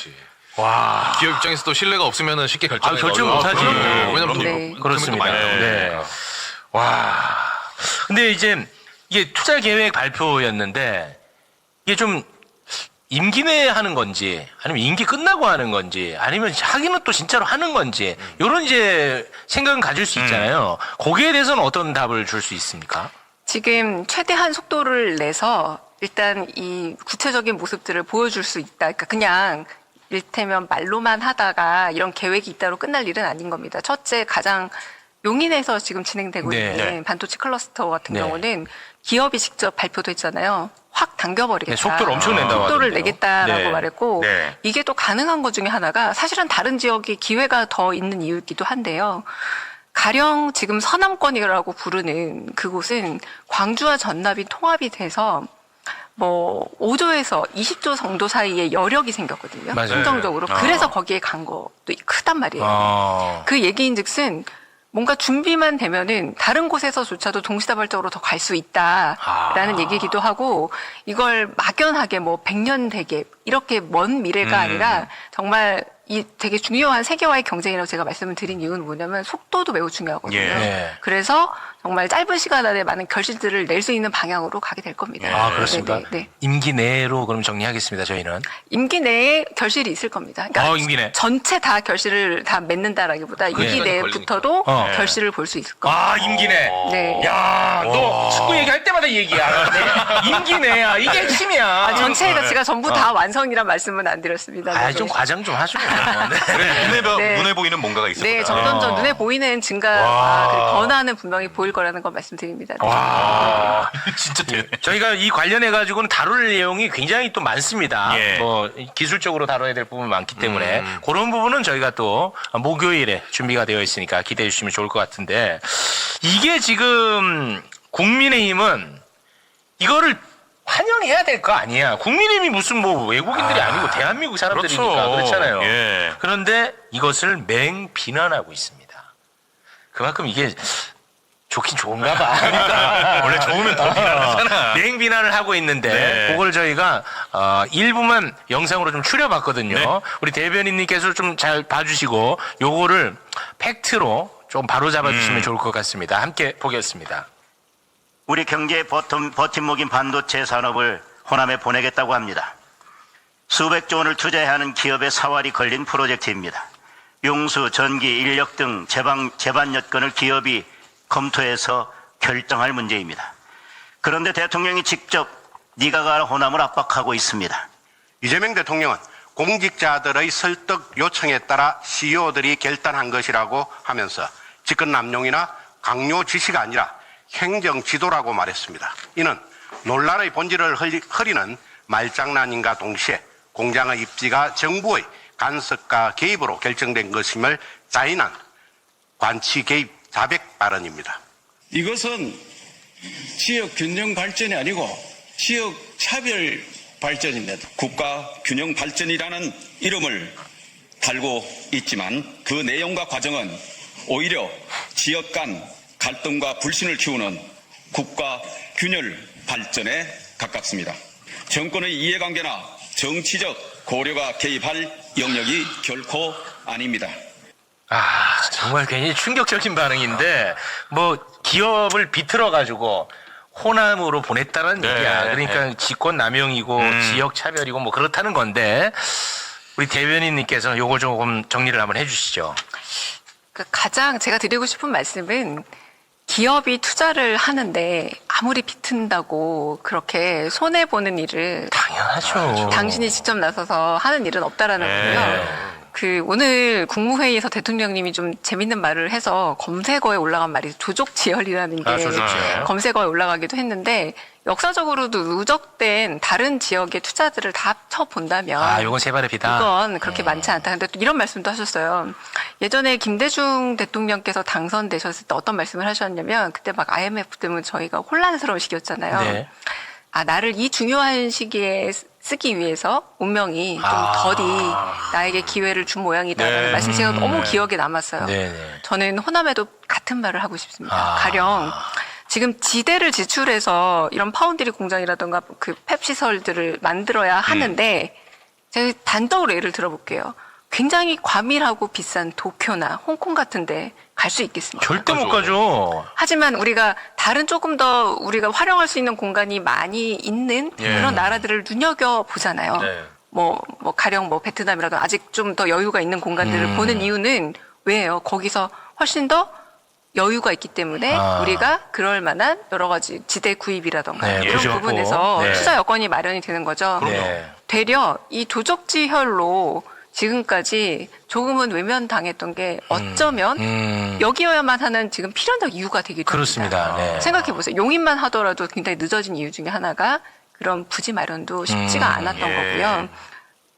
와. 기업 입장에서도 신뢰가 없으면은 쉽게 결정이 결정 못하지. 왜냐면 네. 그렇습니다. 네. 와. 근데 이제 이게 투자 계획 발표였는데 이게 좀 임기 내에 하는 건지 아니면 임기 끝나고 하는 건지 아니면 하기는 또 진짜로 하는 건지 이런 이제 생각은 가질 수 있잖아요. 거기에 대해서는 어떤 답을 줄 수 있습니까? 지금 최대한 속도를 내서 일단 이 구체적인 모습들을 보여줄 수 있다. 그러니까 그냥 일테면 말로만 하다가 이런 계획이 있다로 끝날 일은 아닌 겁니다. 첫째, 가장 용인에서 지금 진행되고 있는 반도체 클러스터 같은 경우는 기업이 직접 발표도 했잖아요. 확 당겨버리겠다. 속도를 엄청 낸다고 속도를 하던데요. 내겠다라고 말했고 이게 또 가능한 것 중에 하나가 사실은 다른 지역이 기회가 더 있는 이유이기도 한데요. 가령 지금 서남권이라고 부르는 그곳은 광주와 전남이 통합이 돼서 뭐 5조에서 20조 정도 사이에 여력이 생겼거든요. 맞아요. 긍정적으로. 그래서 거기에 간 것도 크단 말이에요. 그 얘기인즉슨 뭔가 준비만 되면은 다른 곳에서조차도 동시다발적으로 더 갈 수 있다라는 얘기이기도 하고, 이걸 막연하게 뭐 100년 대계 이렇게 먼 미래가 아니라 정말 이 되게 중요한 세계와의 경쟁이라고 제가 말씀을 드린 이유는 뭐냐면 속도도 매우 중요하거든요. 예. 그래서 정말 짧은 시간 안에 많은 결실들을 낼 수 있는 방향으로 가게 될 겁니다. 아, 그렇습니다. 네. 임기 내로 그럼 정리하겠습니다. 저희는. 임기 내에 결실이 있을 겁니다. 그러니까 임기 내. 전체 다 결실을 다 맺는다라기보다 임기 내부터도 결실을 볼 수 있을 겁니다. 임기 내. 네. 야, 너 축구 얘기할 때마다 이 얘기야. 네. 임기 내야. 이게 핵심이야. 전체 가치가 전부 다 완성이란 말씀은 안 드렸습니다. 좀 과장 좀 하죠. 눈에 보이는 뭔가가 있을 네, 거다. 점점점 눈에 보이는 증가와 그 변화는 분명히 보일 거라는 걸 말씀드립니다. 와, 진짜 되네. 저희가 이 관련해 가지고는 다룰 내용이 굉장히 또 많습니다. 뭐 기술적으로 다뤄야 될 부분이 많기 때문에 그런 부분은 저희가 또 목요일에 준비가 되어 있으니까 기대해 주시면 좋을 것 같은데, 이게 지금 국민의힘은 이거를 환영해야 될 거 아니야. 국민의힘이 무슨 뭐 외국인들이 아니고 대한민국 사람들이니까 그렇잖아요. 그런데 이것을 맹비난하고 있습니다. 그만큼 이게 좋긴 좋은가 봐. 그러니까 원래 좋으면 더 비난하잖아. 맹비난을 하고 있는데 그걸 저희가 일부만 영상으로 좀 추려봤거든요. 우리 대변인님께서 좀 잘 봐주시고 요거를 팩트로 좀 바로 잡아주시면 좋을 것 같습니다. 함께 보겠습니다. 우리 경제의 버팀목인 반도체 산업을 호남에 보내겠다고 합니다. 수백조 원을 투자해야 하는 기업의 사활이 걸린 프로젝트입니다. 용수, 전기, 인력 등 제반 여건을 기업이 검토해서 결정할 문제입니다. 그런데 대통령이 직접 네가 가라 호남을 압박하고 있습니다. 이재명 대통령은 공직자들의 설득 요청에 따라 CEO들이 결단한 것이라고 하면서 직권남용이나 강요 지시가 아니라 행정 지도라고 말했습니다. 이는 논란의 본질을 흐리는 말장난인가 동시에 공장의 입지가 정부의 간섭과 개입으로 결정된 것임을 자인한 관치 개입 자백 발언입니다. 이것은 지역 균형 발전이 아니고 지역 차별 발전입니다. 국가 균형 발전이라는 이름을 달고 있지만 그 내용과 과정은 오히려 지역 간 갈등과 불신을 키우는 국가 균열 발전에 가깝습니다. 정권의 이해관계나 정치적 고려가 개입할 영역이 결코 아닙니다. 정말 굉장히 충격적인 반응인데, 뭐 기업을 비틀어 가지고 호남으로 보냈다는 얘기야. 그러니까 직권 남용이고 지역 차별이고 뭐 그렇다는 건데, 우리 대변인님께서 요거 조금 정리를 한번 해주시죠. 가장 제가 드리고 싶은 말씀은, 기업이 투자를 하는데 아무리 비튼다고 그렇게 손해 보는 일을 당연하죠. 당신이 직접 나서서 하는 일은 없다라는 거고요. 오늘 국무회의에서 대통령님이 좀 재밌는 말을 해서 검색어에 올라간 말이 조족지혈이라는 게 검색어에 올라가기도 했는데, 역사적으로도 누적된 다른 지역의 투자들을 다 합쳐본다면 이건 세 발의 비다. 이건 그렇게 많지 않다. 근데 또 이런 말씀도 하셨어요. 예전에 김대중 대통령께서 당선되셨을 때 어떤 말씀을 하셨냐면, 그때 막 IMF 때문에 저희가 혼란스러운 시기였잖아요. 나를 이 중요한 시기에 쓰기 위해서 운명이 좀 더디 나에게 기회를 준 모양이다라는 말씀이 제가 너무 기억에 남았어요. 저는 호남에도 같은 말을 하고 싶습니다. 가령 지금 지대를 지출해서 이런 파운드리 공장이라든가 그 펩 시설들을 만들어야 하는데, 제가 단적으로 예를 들어볼게요. 굉장히 과밀하고 비싼 도쿄나 홍콩 같은데 갈 수 있겠습니까? 절대 못 가죠. 하지만 우리가 다른 조금 더 우리가 활용할 수 있는 공간이 많이 있는 그런 나라들을 눈여겨 보잖아요. 뭐 가령 뭐 베트남이라도 아직 좀 더 여유가 있는 공간들을 보는 이유는 왜예요? 거기서 훨씬 더 여유가 있기 때문에 우리가 그럴 만한 여러 가지 지대 구입이라던가 그런 부분에서 투자 여건이 마련이 되는 거죠. 되려 이 조족지혈로 지금까지 조금은 외면당했던 게 어쩌면 여기여야만 하는 지금 필연적 이유가 되기도 합니다. 그렇습니다. 생각해보세요. 용인만 하더라도 굉장히 늦어진 이유 중에 하나가 그런 부지 마련도 쉽지가 않았던 거고요.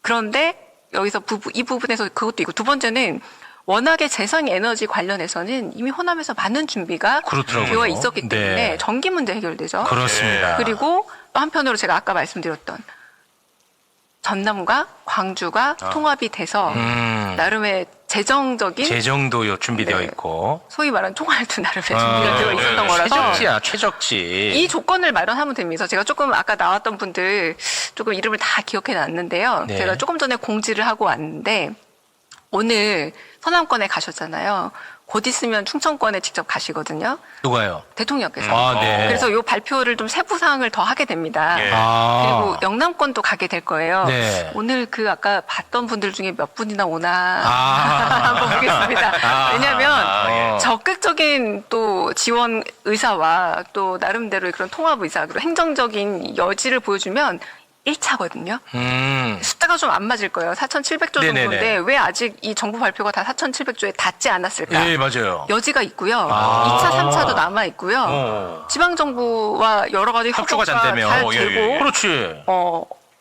그런데 여기서 이 부분에서 그것도 있고, 두 번째는 워낙에 재생에너지 관련해서는 이미 호남에서 많은 준비가 그렇더라고요. 되어 있었기 때문에 네. 전기 문제 해결되죠. 그렇습니다. 그리고 또 한편으로 제가 아까 말씀드렸던 전남과 광주가 통합이 돼서 나름의 재정도 준비되어 네. 있고 소위 말하는 총알도 나름의 준비가 되어 있었던 거라서 최적지야 최적지. 이 조건을 마련하면 됩니다. 제가 조금 아까 나왔던 분들 조금 이름을 다 기억해 놨는데요. 네. 제가 조금 전에 공지를 하고 왔는데 오늘 서남권에 가셨잖아요. 곧 있으면 충청권에 직접 가시거든요. 누가요? 대통령께서. 아, 네. 그래서 이 발표를 좀 세부 사항을 더 하게 됩니다. 그리고 영남권도 가게 될 거예요. 네. 오늘 그 아까 봤던 분들 중에 몇 분이나 오나 아. 한번 보겠습니다. 왜냐하면 예. 적극적인 또 지원 의사와 또 나름대로의 그런 통합 의사 그리고 행정적인 여지를 보여주면 1차거든요. 숫자가 좀 안 맞을 거예요. 4,700조 네네네. 정도인데 왜 아직 이 정부 발표가 다 4,700조에 닿지 않았을까? 예, 맞아요. 여지가 있고요. 아. 2차, 3차도 남아 있고요. 지방 정부와 여러 가지 협조가 협조가 잘 되면. 잘 되고 그렇지.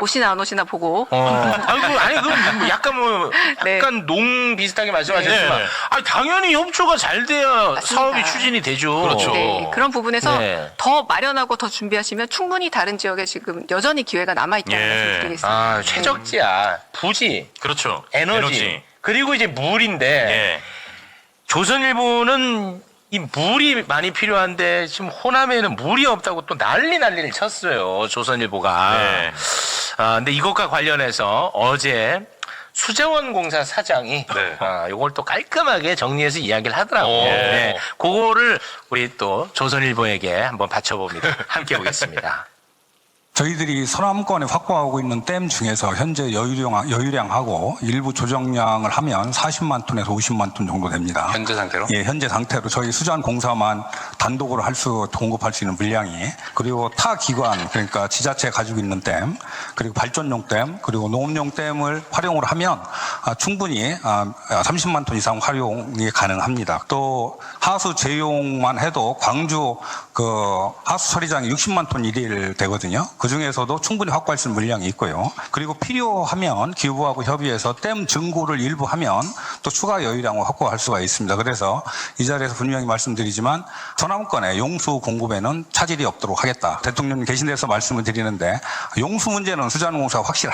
오시나 안 오시나 보고. 아니 그 약간 네. 약간 농 비슷하게 말씀하셨지만, 네. 아니 당연히 협조가 잘 돼야 사업이 추진이 되죠. 그렇죠. 네, 그런 부분에서 네. 더 마련하고 더 준비하시면 충분히 다른 지역에 지금 여전히 기회가 남아 있다는 말씀드리겠습니다. 아 최적지야. 부지, 그렇죠. 에너지. 그리고 이제 물인데 조선일보는 이 물이 많이 필요한데 지금 호남에는 물이 없다고 또 난리를 쳤어요. 조선일보가. 네. 근데 이것과 관련해서 어제 수재원 공사 사장이 이걸 또 깔끔하게 정리해서 이야기를 하더라고요. 네. 그거를 우리 또 조선일보에게 한번 바쳐봅니다. 함께 보겠습니다. 저희들이 서남권에 확보하고 있는 댐 중에서 현재 여유량하고 일부 조정량을 하면 40만 톤에서 50만 톤 정도 됩니다. 현재 상태로? 예, 현재 상태로 저희 수자원공사만 단독으로 공급할 수 있는 물량이, 그리고 타 기관, 그러니까 지자체가 가지고 있는 댐, 그리고 발전용 댐, 그리고 농업용 댐을 활용을 하면 충분히 30만 톤 이상 활용이 가능합니다. 또 하수 제용만 해도 광주 하수 처리장이 60만 톤 일일 되거든요. 그 중에서도 충분히 확보할 수 있는 물량이 있고요. 그리고 필요하면 기후부하고 협의해서 댐 증고를 일부 하면 또 추가 여유량을 확보할 수가 있습니다. 그래서 이 자리에서 분명히 말씀드리지만 서남권의 용수 공급에는 차질이 없도록 하겠다. 대통령님 계신 데서 말씀을 드리는데, 용수 문제는 수자원공사가 확실히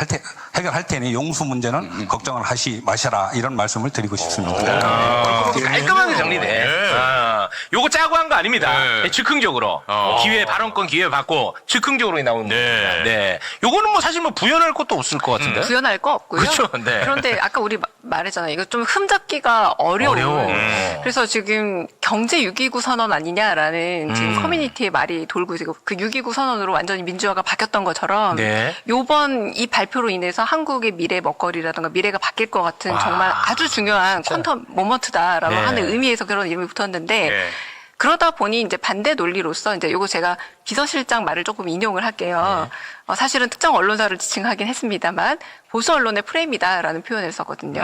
해결할 테니 용수 문제는 걱정을 하시 마셔라, 이런 말씀을 드리고 싶습니다. 깔끔하게 정리돼. 요거 짜고 한 거 아닙니다. 즉흥적으로 기회 발언권 기회 받고 즉흥적으로 나오는 겁니다. 네. 요거는 뭐 사실 부연할 것도 없을 것 같은데. 부연할 거 없고요. 그렇죠. 네. 그런데 아까 우리 말했잖아요. 이거 좀 흠잡기가 어려워. 그래서 지금 경제 6.29 선언 아니냐라는 지금 커뮤니티에 말이 돌고 있고, 그 6.29 선언으로 완전히 민주화가 바뀌었던 것처럼 요번 이 발표로 인해서 한국의 미래 먹거리라든가 미래가 바뀔 것 같은 정말 아주 중요한 퀀텀 모먼트다라고 하는 의미에서 그런 이름이 붙었는데, 그러다 보니 이제 반대 논리로서 이제 요거 제가 비서실장 말을 조금 인용을 할게요. 사실은 특정 언론사를 지칭하긴 했습니다만 보수 언론의 프레임이다라는 표현을 썼거든요.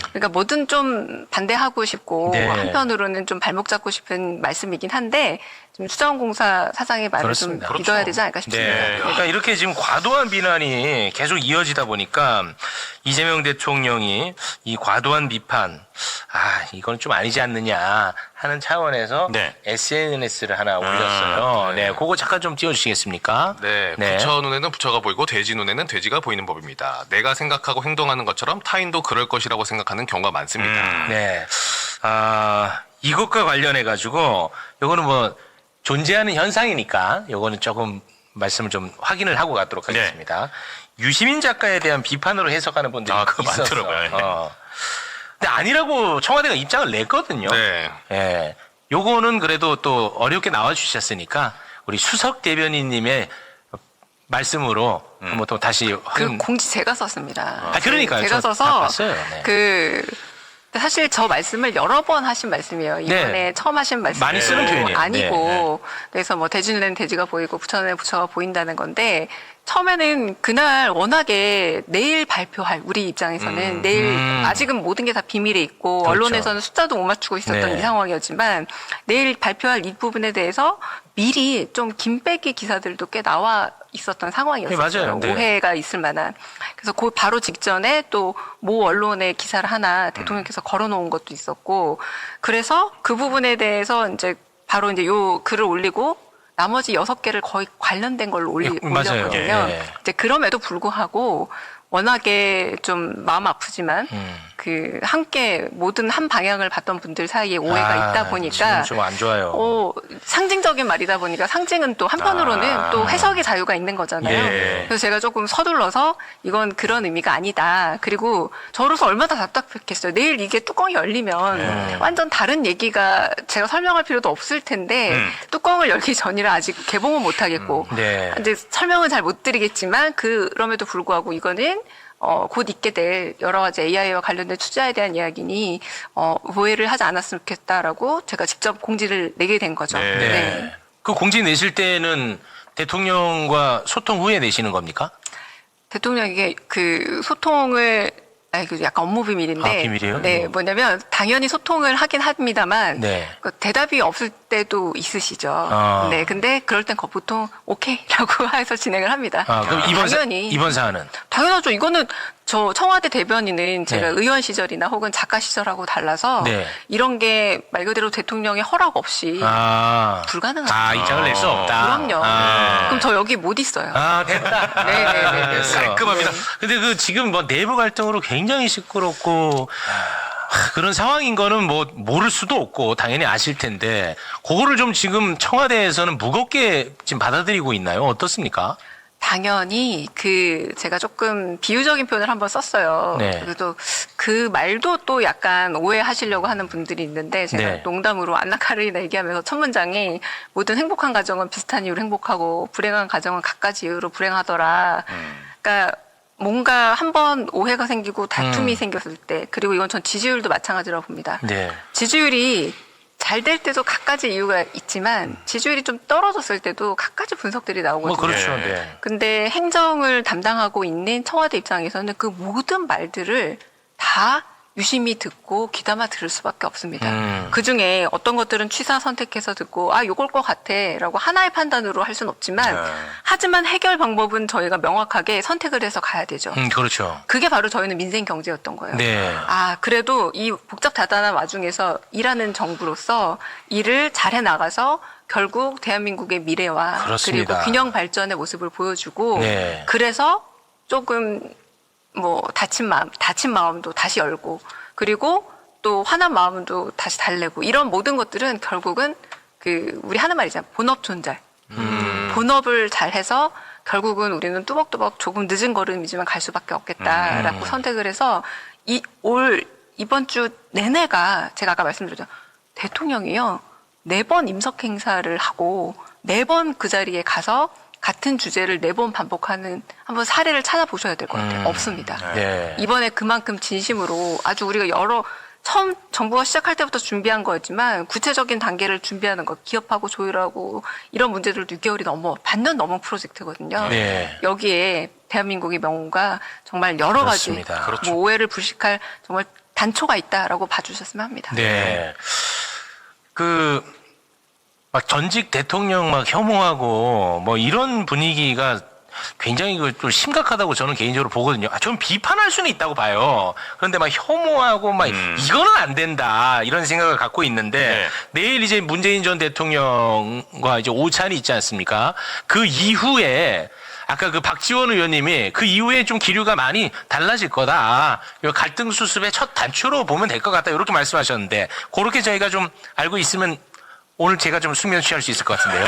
그러니까 뭐든 좀 반대하고 싶고 한편으로는 좀 발목 잡고 싶은 말씀이긴 한데 좀 수자원공사 사장의 말을 좀 믿어야 되지 않을까 싶습니다. 네. 그러니까 이렇게 지금 과도한 비난이 계속 이어지다 보니까 이재명 대통령이 이 과도한 비판, 이건 좀 아니지 않느냐 하는 차원에서 SNS를 하나 올렸어요. 네, 그거 잠깐 좀 띄워주시겠습니까? 네, 부처 눈에는 부처가 보이고 돼지 눈에는 돼지가 보이는 법입니다. 내가 생각하고 행동하는 것처럼 타인도 그럴 것이라고 생각하는 경우가 많습니다. 네, 이것과 관련해 가지고 요거는 존재하는 현상이니까 요거는 조금 말씀을 좀 확인을 하고 가도록 하겠습니다. 유시민 작가에 대한 비판으로 해석하는 분들이 있어서. 많더라고요. 근데 아니라고 청와대가 입장을 냈거든요. 예. 요거는 그래도 또 어렵게 나와주셨으니까 우리 수석 대변인님의 말씀으로 한번 또 다시 그 공지 제가 썼습니다. 그러니까요. 제가 저 써서 봤어요. 네. 사실 저 말씀을 여러 번 하신 말씀이에요. 이번에 처음 하신 말씀 많이 쓰는 표현이에요. 아니고 그래서 돼지 눈에는 돼지가 보이고 부처 눈에는 부처가 보인다는 건데, 처음에는 그날 워낙에 내일 발표할, 우리 입장에서는 내일 아직은 모든 게 다 비밀에 있고 언론에서는 숫자도 못 맞추고 있었던 이 상황이었지만, 내일 발표할 이 부분에 대해서 미리 좀 김빼기 기사들도 꽤 나와 있었던 상황이었어요. 네, 맞아요. 네. 오해가 있을 만한. 그래서 그 바로 직전에 또 모 언론에 기사를 하나 대통령께서 걸어놓은 것도 있었고, 그래서 그 부분에 대해서 이제 바로 이제 요 글을 올리고 나머지 6개를 거의 관련된 걸로 맞아요. 올렸거든요. 예. 이제 그럼에도 불구하고 워낙에 좀 마음 아프지만 그 함께 모든 한 방향을 봤던 분들 사이에 오해가 있다 보니까 좀 안 좋아요. 상징적인 말이다 보니까 상징은 또 한편으로는 또 해석의 자유가 있는 거잖아요. 예. 그래서 제가 조금 서둘러서 이건 그런 의미가 아니다. 그리고 저로서 얼마나 답답했겠어요. 내일 이게 뚜껑이 열리면 완전 다른 얘기가 제가 설명할 필요도 없을 텐데 뚜껑을 열기 전이라 아직 개봉은 못 하겠고 이제 설명은 잘 못 드리겠지만 그럼에도 불구하고 이거는 곧 있게 될 여러 가지 AI와 관련된 투자에 대한 이야기니 오해를 하지 않았으면 좋겠다라고 제가 직접 공지를 내게 된 거죠. 네. 그 공지 내실 때는 대통령과 소통 후에 내시는 겁니까? 대통령에게 그 소통을 그 약간 업무 비밀인데. 비밀이에요? 네, 뭐냐면 당연히 소통을 하긴 합니다만 그 대답이 없을 때도 있으시죠. 네, 근데 그럴 땐 보통 오케이라고 해서 진행을 합니다. 그럼 이번 사안은? 당연하죠. 이거는 저 청와대 대변인은 제가 의원 시절이나 혹은 작가 시절하고 달라서 이런 게 말 그대로 대통령의 허락 없이 불가능하죠. 입장을 낼 수 없다. 그럼요. 그럼 저 여기 못 있어요. 됐다. 네. 깔끔합니다. 근데 그 지금 뭐 내부 갈등으로 굉장히 시끄럽고 그런 상황인 거는 뭐 모를 수도 없고 당연히 아실 텐데 그거를 좀 지금 청와대에서는 무겁게 지금 받아들이고 있나요? 어떻습니까? 당연히 제가 조금 비유적인 표현을 한번 썼어요. 그래도 그 말도 또 약간 오해하시려고 하는 분들이 있는데 제가 농담으로 안나 카르니나 얘기하면서 첫 문장이 모든 행복한 가정은 비슷한 이유로 행복하고 불행한 가정은 갖가지 이유로 불행하더라. 그러니까 뭔가 한번 오해가 생기고 다툼이 생겼을 때, 그리고 이건 전 지지율도 마찬가지라고 봅니다. 지지율이 잘 될 때도 갖가지 이유가 있지만 지지율이 좀 떨어졌을 때도 갖가지 분석들이 나오거든요. 그렇죠. 근데 행정을 담당하고 있는 청와대 입장에서는 그 모든 말들을 다 유심히 듣고 귀담아 들을 수밖에 없습니다. 그중에 어떤 것들은 취사 선택해서 듣고 요걸 것 같아 라고 하나의 판단으로 할 수는 없지만 하지만 해결 방법은 저희가 명확하게 선택을 해서 가야 되죠. 그렇죠. 그게 바로 저희는 민생 경제였던 거예요. 그래도 이 복잡다단한 와중에서 일하는 정부로서 일을 잘해 나가서 결국 대한민국의 미래와 그리고 균형 발전의 모습을 보여주고 그래서 조금 다친 마음도 다시 열고, 그리고 또 화난 마음도 다시 달래고, 이런 모든 것들은 결국은 우리 하는 말이잖아요. 본업 존잘. 본업을 잘해서 결국은 우리는 뚜벅뚜벅 조금 늦은 걸음이지만 갈 수밖에 없겠다라고 선택을 해서 이번 주 내내가 제가 아까 말씀드렸죠. 대통령이요. 4번 임석 행사를 하고 4번 그 자리에 가서 같은 주제를 4번 반복하는 한번 사례를 찾아보셔야 될 것 같아요. 없습니다. 이번에 그만큼 진심으로 아주 우리가 처음 정부가 시작할 때부터 준비한 거였지만 구체적인 단계를 준비하는 것, 기업하고 조율하고 이런 문제들도 6개월이 반년 넘은 프로젝트거든요. 여기에 대한민국의 명운과 정말 여러 가지 오해를 불식할 정말 단초가 있다라고 봐주셨으면 합니다. 막 전직 대통령 막 혐오하고 뭐 이런 분위기가 굉장히 좀 심각하다고 저는 개인적으로 보거든요. 좀 비판할 수는 있다고 봐요. 그런데 막 혐오하고 막 이거는 안 된다 이런 생각을 갖고 있는데 내일 이제 문재인 전 대통령과 이제 오찬이 있지 않습니까? 그 이후에 아까 그 박지원 의원님이 그 이후에 좀 기류가 많이 달라질 거다. 갈등 수습의 첫 단추로 보면 될 것 같다 이렇게 말씀하셨는데 그렇게 저희가 좀 알고 있으면 오늘 제가 좀 숙면 취할 수 있을 것 같은데요.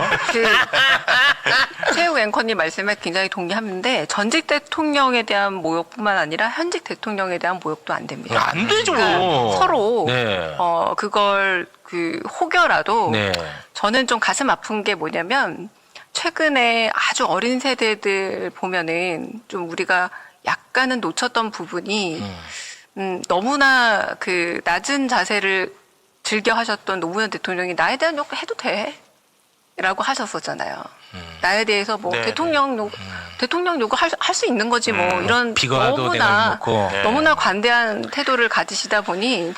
최우 앵커님 말씀에 굉장히 동의하는데 전직 대통령에 대한 모욕뿐만 아니라 현직 대통령에 대한 모욕도 안 됩니다. 안 되죠. 그러니까 서로 그걸 혹여라도 저는 좀 가슴 아픈 게 뭐냐면 최근에 아주 어린 세대들 보면은 좀 우리가 약간은 놓쳤던 부분이 너무나 낮은 자세를 즐겨 하셨던 노무현 대통령이 나에 대한 욕 해도 돼 라고 하셨었잖아요. 나에 대해서 대통령 욕을 할 수 있는 거지 이런 너무나 관대한 태도를 가지시다 보니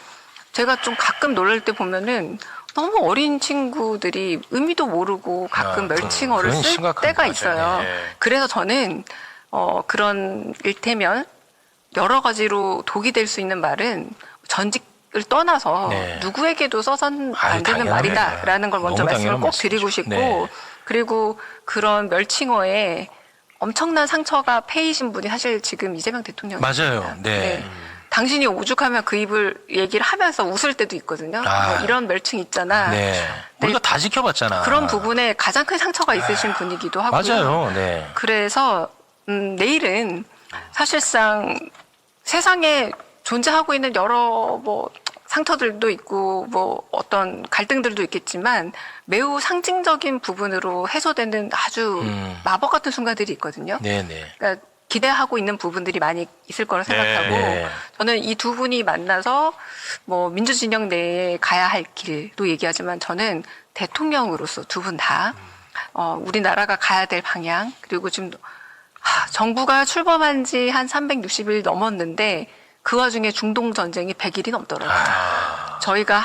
제가 좀 가끔 놀랄 때 보면은 너무 어린 친구들이 의미도 모르고 가끔 멸칭어를 그건 쓸 심각한 때가 거죠. 있어요. 예. 그래서 저는 그런 일테면 여러 가지로 독이 될 수 있는 말은 전직을 떠나서 네. 누구에게도 써선 아유, 안 되는 당연하네. 말이다라는 걸 먼저 너무 말씀을 당연한 꼭 드리고 말씀이죠. 싶고 네. 그리고 그런 멸칭어에 엄청난 상처가 패이신 분이 사실 지금 이재명 대통령입니다. 맞아요. 네. 당신이 오죽하면 그 입을 얘기를 하면서 웃을 때도 있거든요. 뭐 이런 멸칭 있잖아. 네. 우리가 다 지켜봤잖아. 그런 부분에 가장 큰 상처가 있으신 분이기도 하고요. 맞아요. 네. 그래서 내일은 사실상 세상에 존재하고 있는 여러 뭐 상처들도 있고 뭐 어떤 갈등들도 있겠지만 매우 상징적인 부분으로 해소되는 아주 마법 같은 순간들이 있거든요. 네네. 그러니까 기대하고 있는 부분들이 많이 있을 거라 생각하고 네. 저는 이 두 분이 만나서 뭐 민주진영 내에 가야 할 길도 얘기하지만 저는 대통령으로서 두 분 다 우리나라가 가야 될 방향 그리고 지금 정부가 출범한 지 한 360일 넘었는데 그 와중에 중동 전쟁이 100일이 넘더라고요. 저희가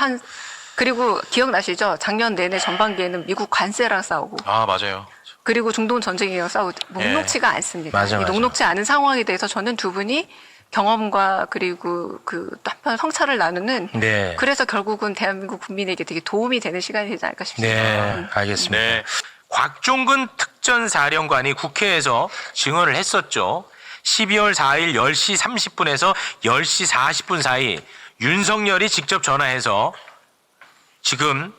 그리고 기억나시죠? 작년 내내 전반기에는 미국 관세랑 싸우고 맞아요. 그리고 중동 전쟁이랑 싸우고 녹록치가 않습니다. 맞아, 이 맞아. 녹록치 않은 상황에 대해서 저는 두 분이 경험과 그리고 또 한편 성찰을 나누는 네. 그래서 결국은 대한민국 국민에게 되게 도움이 되는 시간이 되지 않을까 싶습니다. 네, 알겠습니다. 곽종근 특전사령관이 국회에서 증언을 했었죠. 12월 4일 10시 30분에서 10시 40분 사이 윤석열이 직접 전화해서 지금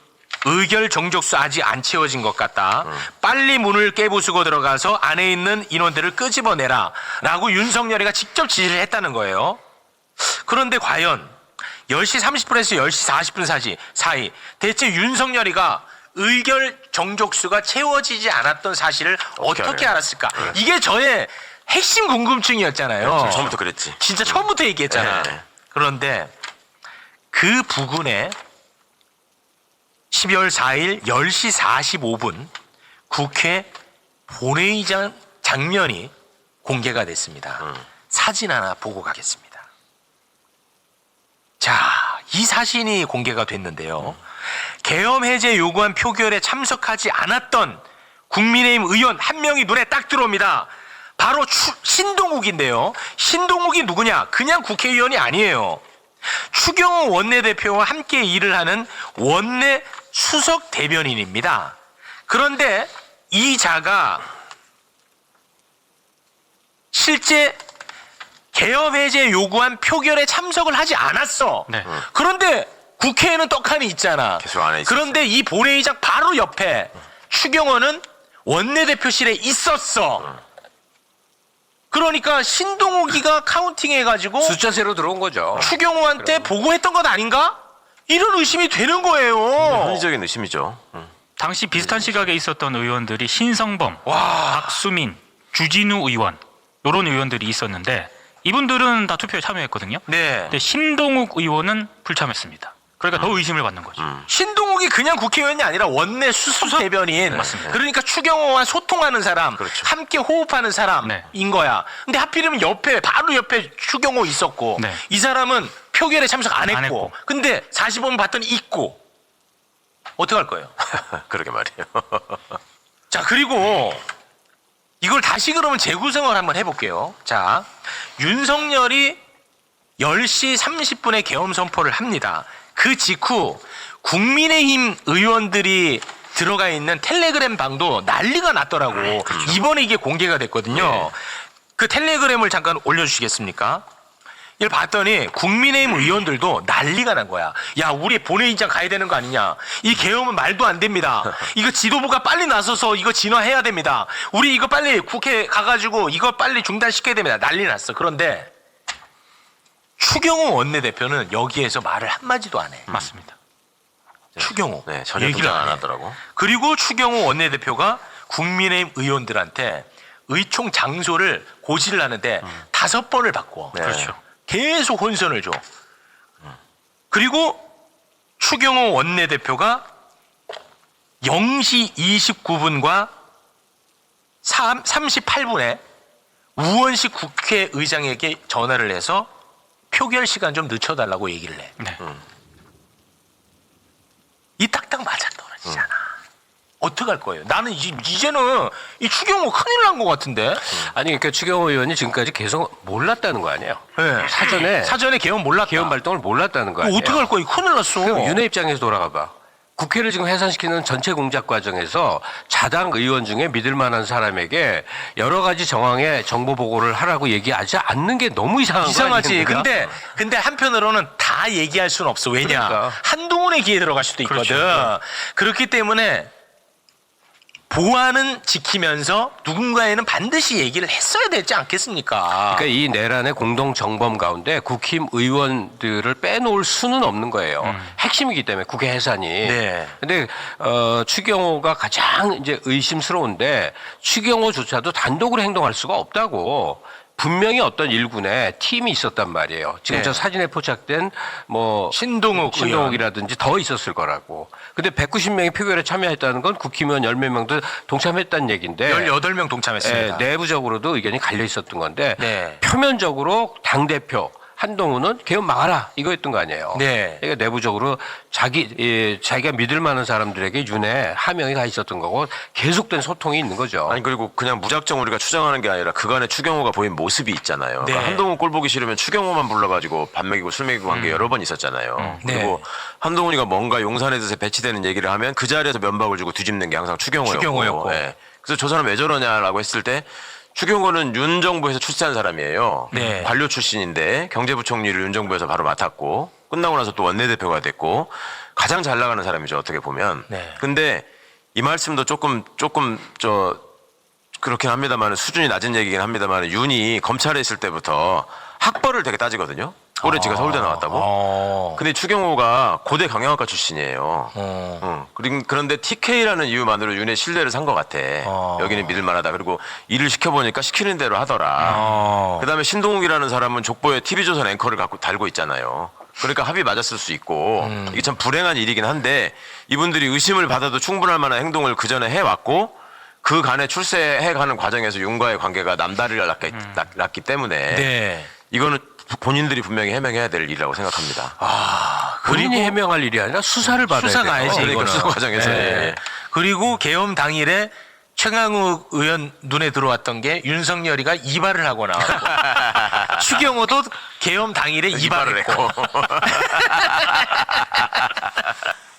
의결 정족수 아직 안 채워진 것 같다. 빨리 문을 깨부수고 들어가서 안에 있는 인원들을 끄집어내라. 라고 윤석열이가 직접 지시를 했다는 거예요. 그런데 과연 10시 30분에서 10시 40분 사이 대체 윤석열이가 의결 정족수가 채워지지 않았던 사실을 어떻게 알았을까? 이게 저의 핵심 궁금증이었잖아요. 처음부터 그랬지. 진짜 처음부터 얘기했잖아. 그런데 그 부근에 12월 4일 10시 45분 국회 본회의장 장면이 공개가 됐습니다. 사진 하나 보고 가겠습니다. 자, 이 사진이 공개가 됐는데요. 계엄 해제 요구안 표결에 참석하지 않았던 국민의힘 의원 한 명이 눈에 딱 들어옵니다. 바로 신동욱인데요. 신동욱이 누구냐? 그냥 국회의원이 아니에요. 추경호 원내대표와 함께 일을 하는 원내 수석 대변인입니다. 그런데 이 자가 실제 계엄 해제 요구안 표결에 참석을 하지 않았어. 그런데 국회에는 떡하니 있잖아. 계속 안에 있었어. 그런데 이 본회의장 바로 옆에 추경호는 원내대표실에 있었어. 그러니까 신동욱이가 카운팅해가지고 숫자세로 들어온 거죠. 추경호한테 보고했던 것 아닌가? 이런 의심이 되는 거예요. 합리적인 의심이죠. 당시 비슷한 시각에 있었던 의원들이 신성범, 박수민, 주진우 의원 이런 의원들이 있었는데 이분들은 다 투표에 참여했거든요. 네. 근데 신동욱 의원은 불참했습니다. 그러니까 더 의심을 받는 거죠. 신동욱이 그냥 국회의원이 아니라 원내 수석 대변인. 맞습니다. 그러니까 추경호와 소통하는 사람, 함께 호흡하는 사람인 거야. 근데 하필이면 바로 옆에 추경호 있었고 이 사람은 표결에 참석 안 했고 근데 45분 봤더니 있고 어떻게 할 거예요? 그러게 말이에요. 자, 그리고 이걸 다시 그러면 재구성을 한번 해볼게요. 자, 윤석열이 10시 30분에 계엄 선포를 합니다. 그 직후 국민의힘 의원들이 들어가 있는 텔레그램 방도 난리가 났더라고. 이번에 이게 공개가 됐거든요. 그 텔레그램을 잠깐 올려주시겠습니까? 이걸 봤더니 국민의힘 의원들도 난리가 난 거야. 야, 우리 본회의장 가야 되는 거 아니냐. 이 계엄은 말도 안 됩니다. 이거 지도부가 빨리 나서서 이거 진화해야 됩니다. 우리 이거 빨리 국회 가가지고 이거 빨리 중단시켜야 됩니다. 난리 났어. 그런데 추경호 원내대표는 여기에서 말을 한마디도 안 해. 맞습니다. 추경호. 네, 전혀 얘기를 등장 안 안 해. 하더라고. 그리고 추경호 원내대표가 국민의힘 의원들한테 의총 장소를 고지를 하는데 5번을 바꿔. 그렇죠. 계속 혼선을 줘. 그리고 추경호 원내대표가 0시 29분과 38분에 우원식 국회의장에게 전화를 해서 표결 시간 좀 늦춰달라고 얘기를 해. 어떻게 할 거예요? 나는 이제는 이 추경호 큰일 난 것 같은데. 아니 그러니까 추경호 의원이 지금까지 계속 몰랐다는 거 아니에요? 네. 사전에 개헌 몰랐다. 개헌 발동을 몰랐다는 거 아니에요? 어떻게 할 거야? 큰일 났어. 그럼 윤회 입장에서 돌아가 봐. 국회를 지금 해산시키는 전체 공작 과정에서 자당 의원 중에 믿을 만한 사람에게 여러 가지 정황의 정보 보고를 하라고 얘기하지 않는 게 너무 이상한 이상하지. 거 아닙니까? 근데 한편으로는 다 얘기할 수는 없어. 왜냐? 그러니까. 한동훈의 기회 들어갈 수도 있거든. 그렇죠. 그렇기 때문에 보안은 지키면서 누군가에는 반드시 얘기를 했어야 되지 않겠습니까? 그러니까 이 내란의 공동 정범 가운데 국힘 의원들을 빼놓을 수는 없는 거예요. 핵심이기 때문에 국회 해산이. 네. 근데 추경호가 가장 이제 의심스러운데 추경호조차도 단독으로 행동할 수가 없다고. 분명히 어떤 일군에 팀이 있었단 말이에요. 지금 네. 저 사진에 포착된 뭐 신동욱이라든지 더 있었을 거라고. 근데 190명이 표결에 참여했다는 건 국힘의원 10몇 명도 동참했다는 얘기인데 18명 동참했습니다. 내부적으로도 의견이 갈려 있었던 건데 네. 표면적으로 당대표 한동훈은 개헌 막아라 이거였던 거 아니에요. 네. 그러니까 내부적으로 자기가 믿을 만한 사람들에게 윤회 하명이 가 있었던 거고 계속된 소통이 있는 거죠. 아니 그리고 그냥 무작정 우리가 추정하는 게 아니라 그간에 추경호가 보인 모습이 있잖아요. 네. 그러니까 한동훈 꼴 보기 싫으면 추경호만 불러가지고 밥 먹이고 술 먹이고 한 게 여러 번 있었잖아요. 그리고 한동훈이가 뭔가 용산에 대해서 배치되는 얘기를 하면 그 자리에서 면박을 주고 뒤집는 게 항상 추경호였고. 예. 그래서 저 사람 왜 저러냐라고 했을 때 추경호는 윤 정부에서 출세한 사람이에요. 네. 관료 출신인데 경제부총리를 윤 정부에서 바로 맡았고 끝나고 나서 또 원내대표가 됐고 가장 잘 나가는 사람이죠. 어떻게 보면. 네. 근데 이 말씀도 조금 그렇긴 합니다만 수준이 낮은 얘기긴 합니다만 윤이 검찰에 있을 때부터 학벌을 되게 따지거든요. 올해 제가 서울대 나왔다고. 근데 추경호가 고대 경영학과 출신이에요. 그런데 TK라는 이유만으로 윤의 신뢰를 산 것 같아. 여기는 믿을 만하다. 그리고 일을 시켜보니까 시키는 대로 하더라. 그다음에 신동욱이라는 사람은 족보에 TV조선 앵커를 달고 있잖아요. 그러니까 합이 맞았을 수 있고 이게 참 불행한 일이긴 한데 이분들이 의심을 받아도 충분할 만한 행동을 그 전에 해왔고 그 간에 출세해가는 과정에서 윤과의 관계가 남다리를 낳기 때문에 이거는 본인들이 분명히 해명해야 될 일이라고 생각합니다. 본인이 해명할 일이 아니라 수사를 받아야 돼요. 수사 가야지. 그러니까 이거는. 수사 과정에서. 예. 그리고 개헌 당일에 최강욱 의원 눈에 들어왔던 게 윤석열이가 이발을 하고 나왔고 추경호도 개헌 당일에 이발을 했고.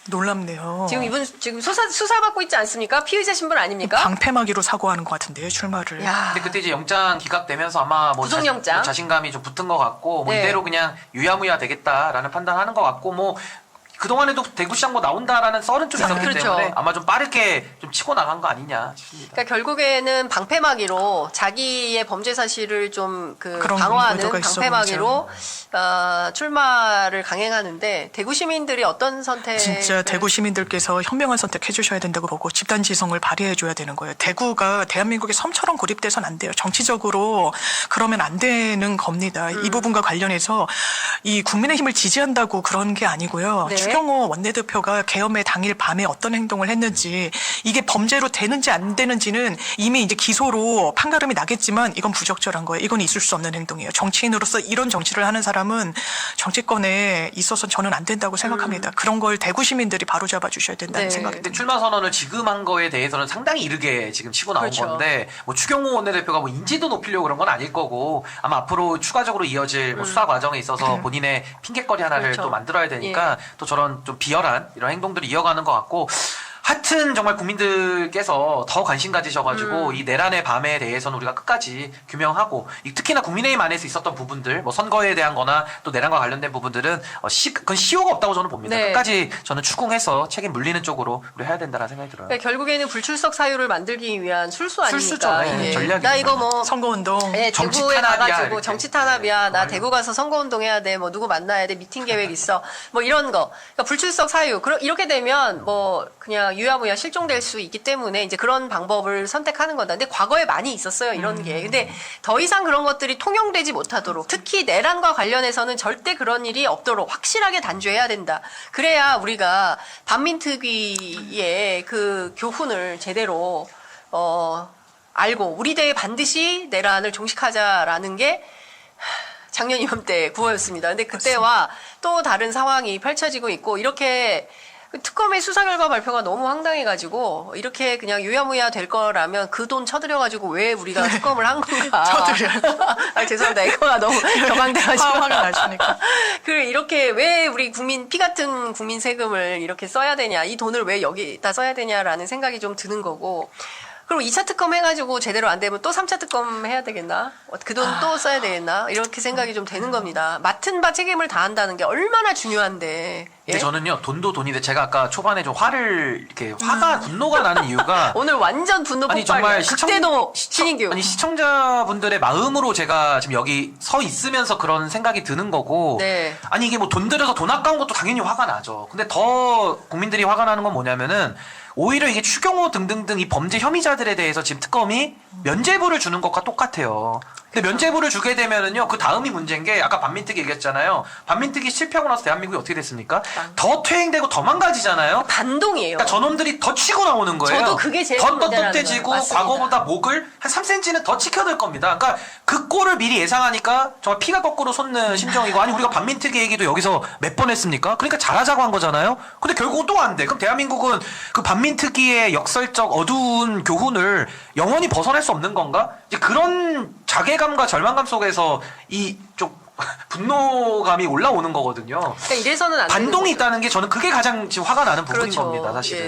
놀랍네요. 지금 이분 지금 수사받고 있지 않습니까? 피의자 신분 아닙니까? 방패막이로 사고하는 것 같은데요, 출마를. 근데 그때 이제 영장 기각되면서 아마 뭐 구속영장? 자신감이 좀 붙은 것 같고 뭐 네. 이대로 그냥 유야무야 되겠다라는 판단하는 것 같고 뭐 그동안에도 대구시장 뭐 나온다라는 썰은 좀 있었기 그렇죠. 때문에 아마 좀 빠르게 좀 치고 나간 거 아니냐 싶습니다. 그러니까 결국에는 방패막이로 자기의 범죄 사실을 좀 그런 방어하는 의도가 있어 방패막이로 출마를 강행하는데 대구 시민들이 어떤 선택? 진짜 대구 시민들께서 현명한 선택 해주셔야 된다고 보고 집단지성을 발휘해줘야 되는 거예요. 대구가 대한민국의 섬처럼 고립돼서는 안 돼요. 정치적으로 그러면 안 되는 겁니다. 이 부분과 관련해서 이 국민의힘을 지지한다고 그런 게 아니고요. 네. 추경호 원내대표가 계엄의 당일 밤에 어떤 행동을 했는지 이게 범죄로 되는지 안 되는지는 이미 이제 기소로 판가름이 나겠지만 이건 부적절한 거예요. 이건 있을 수 없는 행동이에요. 정치인으로서 이런 정치를 하는 사람은 정치권에 있어서 저는 안 된다고 생각합니다. 그런 걸 대구 시민들이 바로잡아 주셔야 된다는 생각이 근데 듭니다. 출마 선언을 지금 한 거에 대해서는 상당히 이르게 지금 치고 나온 그렇죠. 건데 뭐 추경호 원내대표가 뭐 인지도 높이려고 그런 건 아닐 거고 아마 앞으로 추가적으로 이어질 뭐 수사 과정에 있어서 본인의 핑계거리 하나를 그렇죠. 또 만들어야 되니까 또 저런 좀 비열한 이런 행동들을 이어가는 것 같고 하여튼 정말 국민들께서 더 관심 가지셔가지고 이 내란의 밤에 대해서는 우리가 끝까지 규명하고 특히나 국민의힘 안에서 있었던 부분들 뭐 선거에 대한 거나 또 내란과 관련된 부분들은 그건 시효가 없다고 저는 봅니다. 네. 끝까지 저는 추궁해서 책임 물리는 쪽으로 우리 해야 된다는 생각이 들어요. 그러니까 결국에는 불출석 사유를 만들기 위한 술수 아닙니까? 술수죠. 네, 이게. 전략이죠. 나 이거 뭐 선거운동, 네, 정치 대구에 탄압이야, 가가지고 이렇게. 정치 탄압이야. 나 대구 가서 선거운동 해야 돼. 뭐 누구 만나야 돼. 미팅 계획 있어. 뭐 이런 거. 그러니까 불출석 사유. 이렇게 되면 뭐 그냥 유야무야 실종될 수 있기 때문에 이제 그런 방법을 선택하는 거다. 근데 과거에 많이 있었어요. 이런 게. 근데 더 이상 그런 것들이 통용되지 못하도록 특히 내란과 관련해서는 절대 그런 일이 없도록 확실하게 단죄해야 된다. 그래야 우리가 반민특위의 그 교훈을 제대로 알고 우리 대에 반드시 내란을 종식하자라는 게 작년 이맘때 9월였습니다. 근데 그때와 또 다른 상황이 펼쳐지고 있고 이렇게 특검의 수사 결과 발표가 너무 황당해가지고 이렇게 그냥 유야무야 될 거라면 그 돈 쳐들여가지고 왜 우리가 특검을 한 건가? 쳐들여. 아, 죄송합니다. 이거가 너무 격앙돼가지고 화가 나시니까. 이렇게 왜 우리 국민 피 같은 국민 세금을 이렇게 써야 되냐? 이 돈을 왜 여기다 써야 되냐라는 생각이 좀 드는 거고. 그럼 2차 특검 해가지고 제대로 안 되면 또 3차 특검 해야 되겠나? 그 돈 또 써야 되겠나? 이렇게 생각이 좀 되는 겁니다. 맡은 바 책임을 다한다는 게 얼마나 중요한데. 근데 저는요, 돈도 돈인데 제가 아까 초반에 좀 분노가 나는 이유가 오늘 완전 분노 폭발. 아니 정말 극대노 신인규. 아니 시청자분들의 마음으로 제가 지금 여기 서 있으면서 그런 생각이 드는 거고. 네. 아니 이게 뭐 돈 들여서 돈 아까운 것도 당연히 화가 나죠. 근데 더 국민들이 화가 나는 건 뭐냐면은 오히려 이게 추경호 등등등 이 범죄 혐의자들에 대해서 지금 특검이 면죄부를 주는 것과 똑같아요. 근데 면죄부를 주게 되면은요, 그 다음이 문제인 게 아까 반민특위 얘기했잖아요. 반민특위 실패하고 나서 대한민국이 어떻게 됐습니까? 더 퇴행되고 더 망가지잖아요. 반동이에요. 그러니까 저놈들이 더 치고 나오는 거예요. 저도 그게 제일 더 문제라는 떳떳해지고 거예요. 맞습니다. 과거보다 목을 한 3cm는 더 치켜들 겁니다. 그러니까 그 꼴을 미리 예상하니까 정말 피가 거꾸로 솟는 심정이고, 아니 우리가 반민특위 얘기도 여기서 몇 번 했습니까? 그러니까 잘하자고 한 거잖아요. 근데 결국은 또 안 돼. 그럼 대한민국은 그 반민특위의 역설적 어두운 교훈을 영원히 벗어날 수 없는 건가? 이제 그런 자괴감과 절망감 속에서 이 좀 분노감이 올라오는 거거든요. 그러니까 이래서는 안 되는 반동이 거죠. 있다는 게 저는 그게 가장 지금 화가 나는 부분인 그렇죠. 겁니다, 사실은. 예.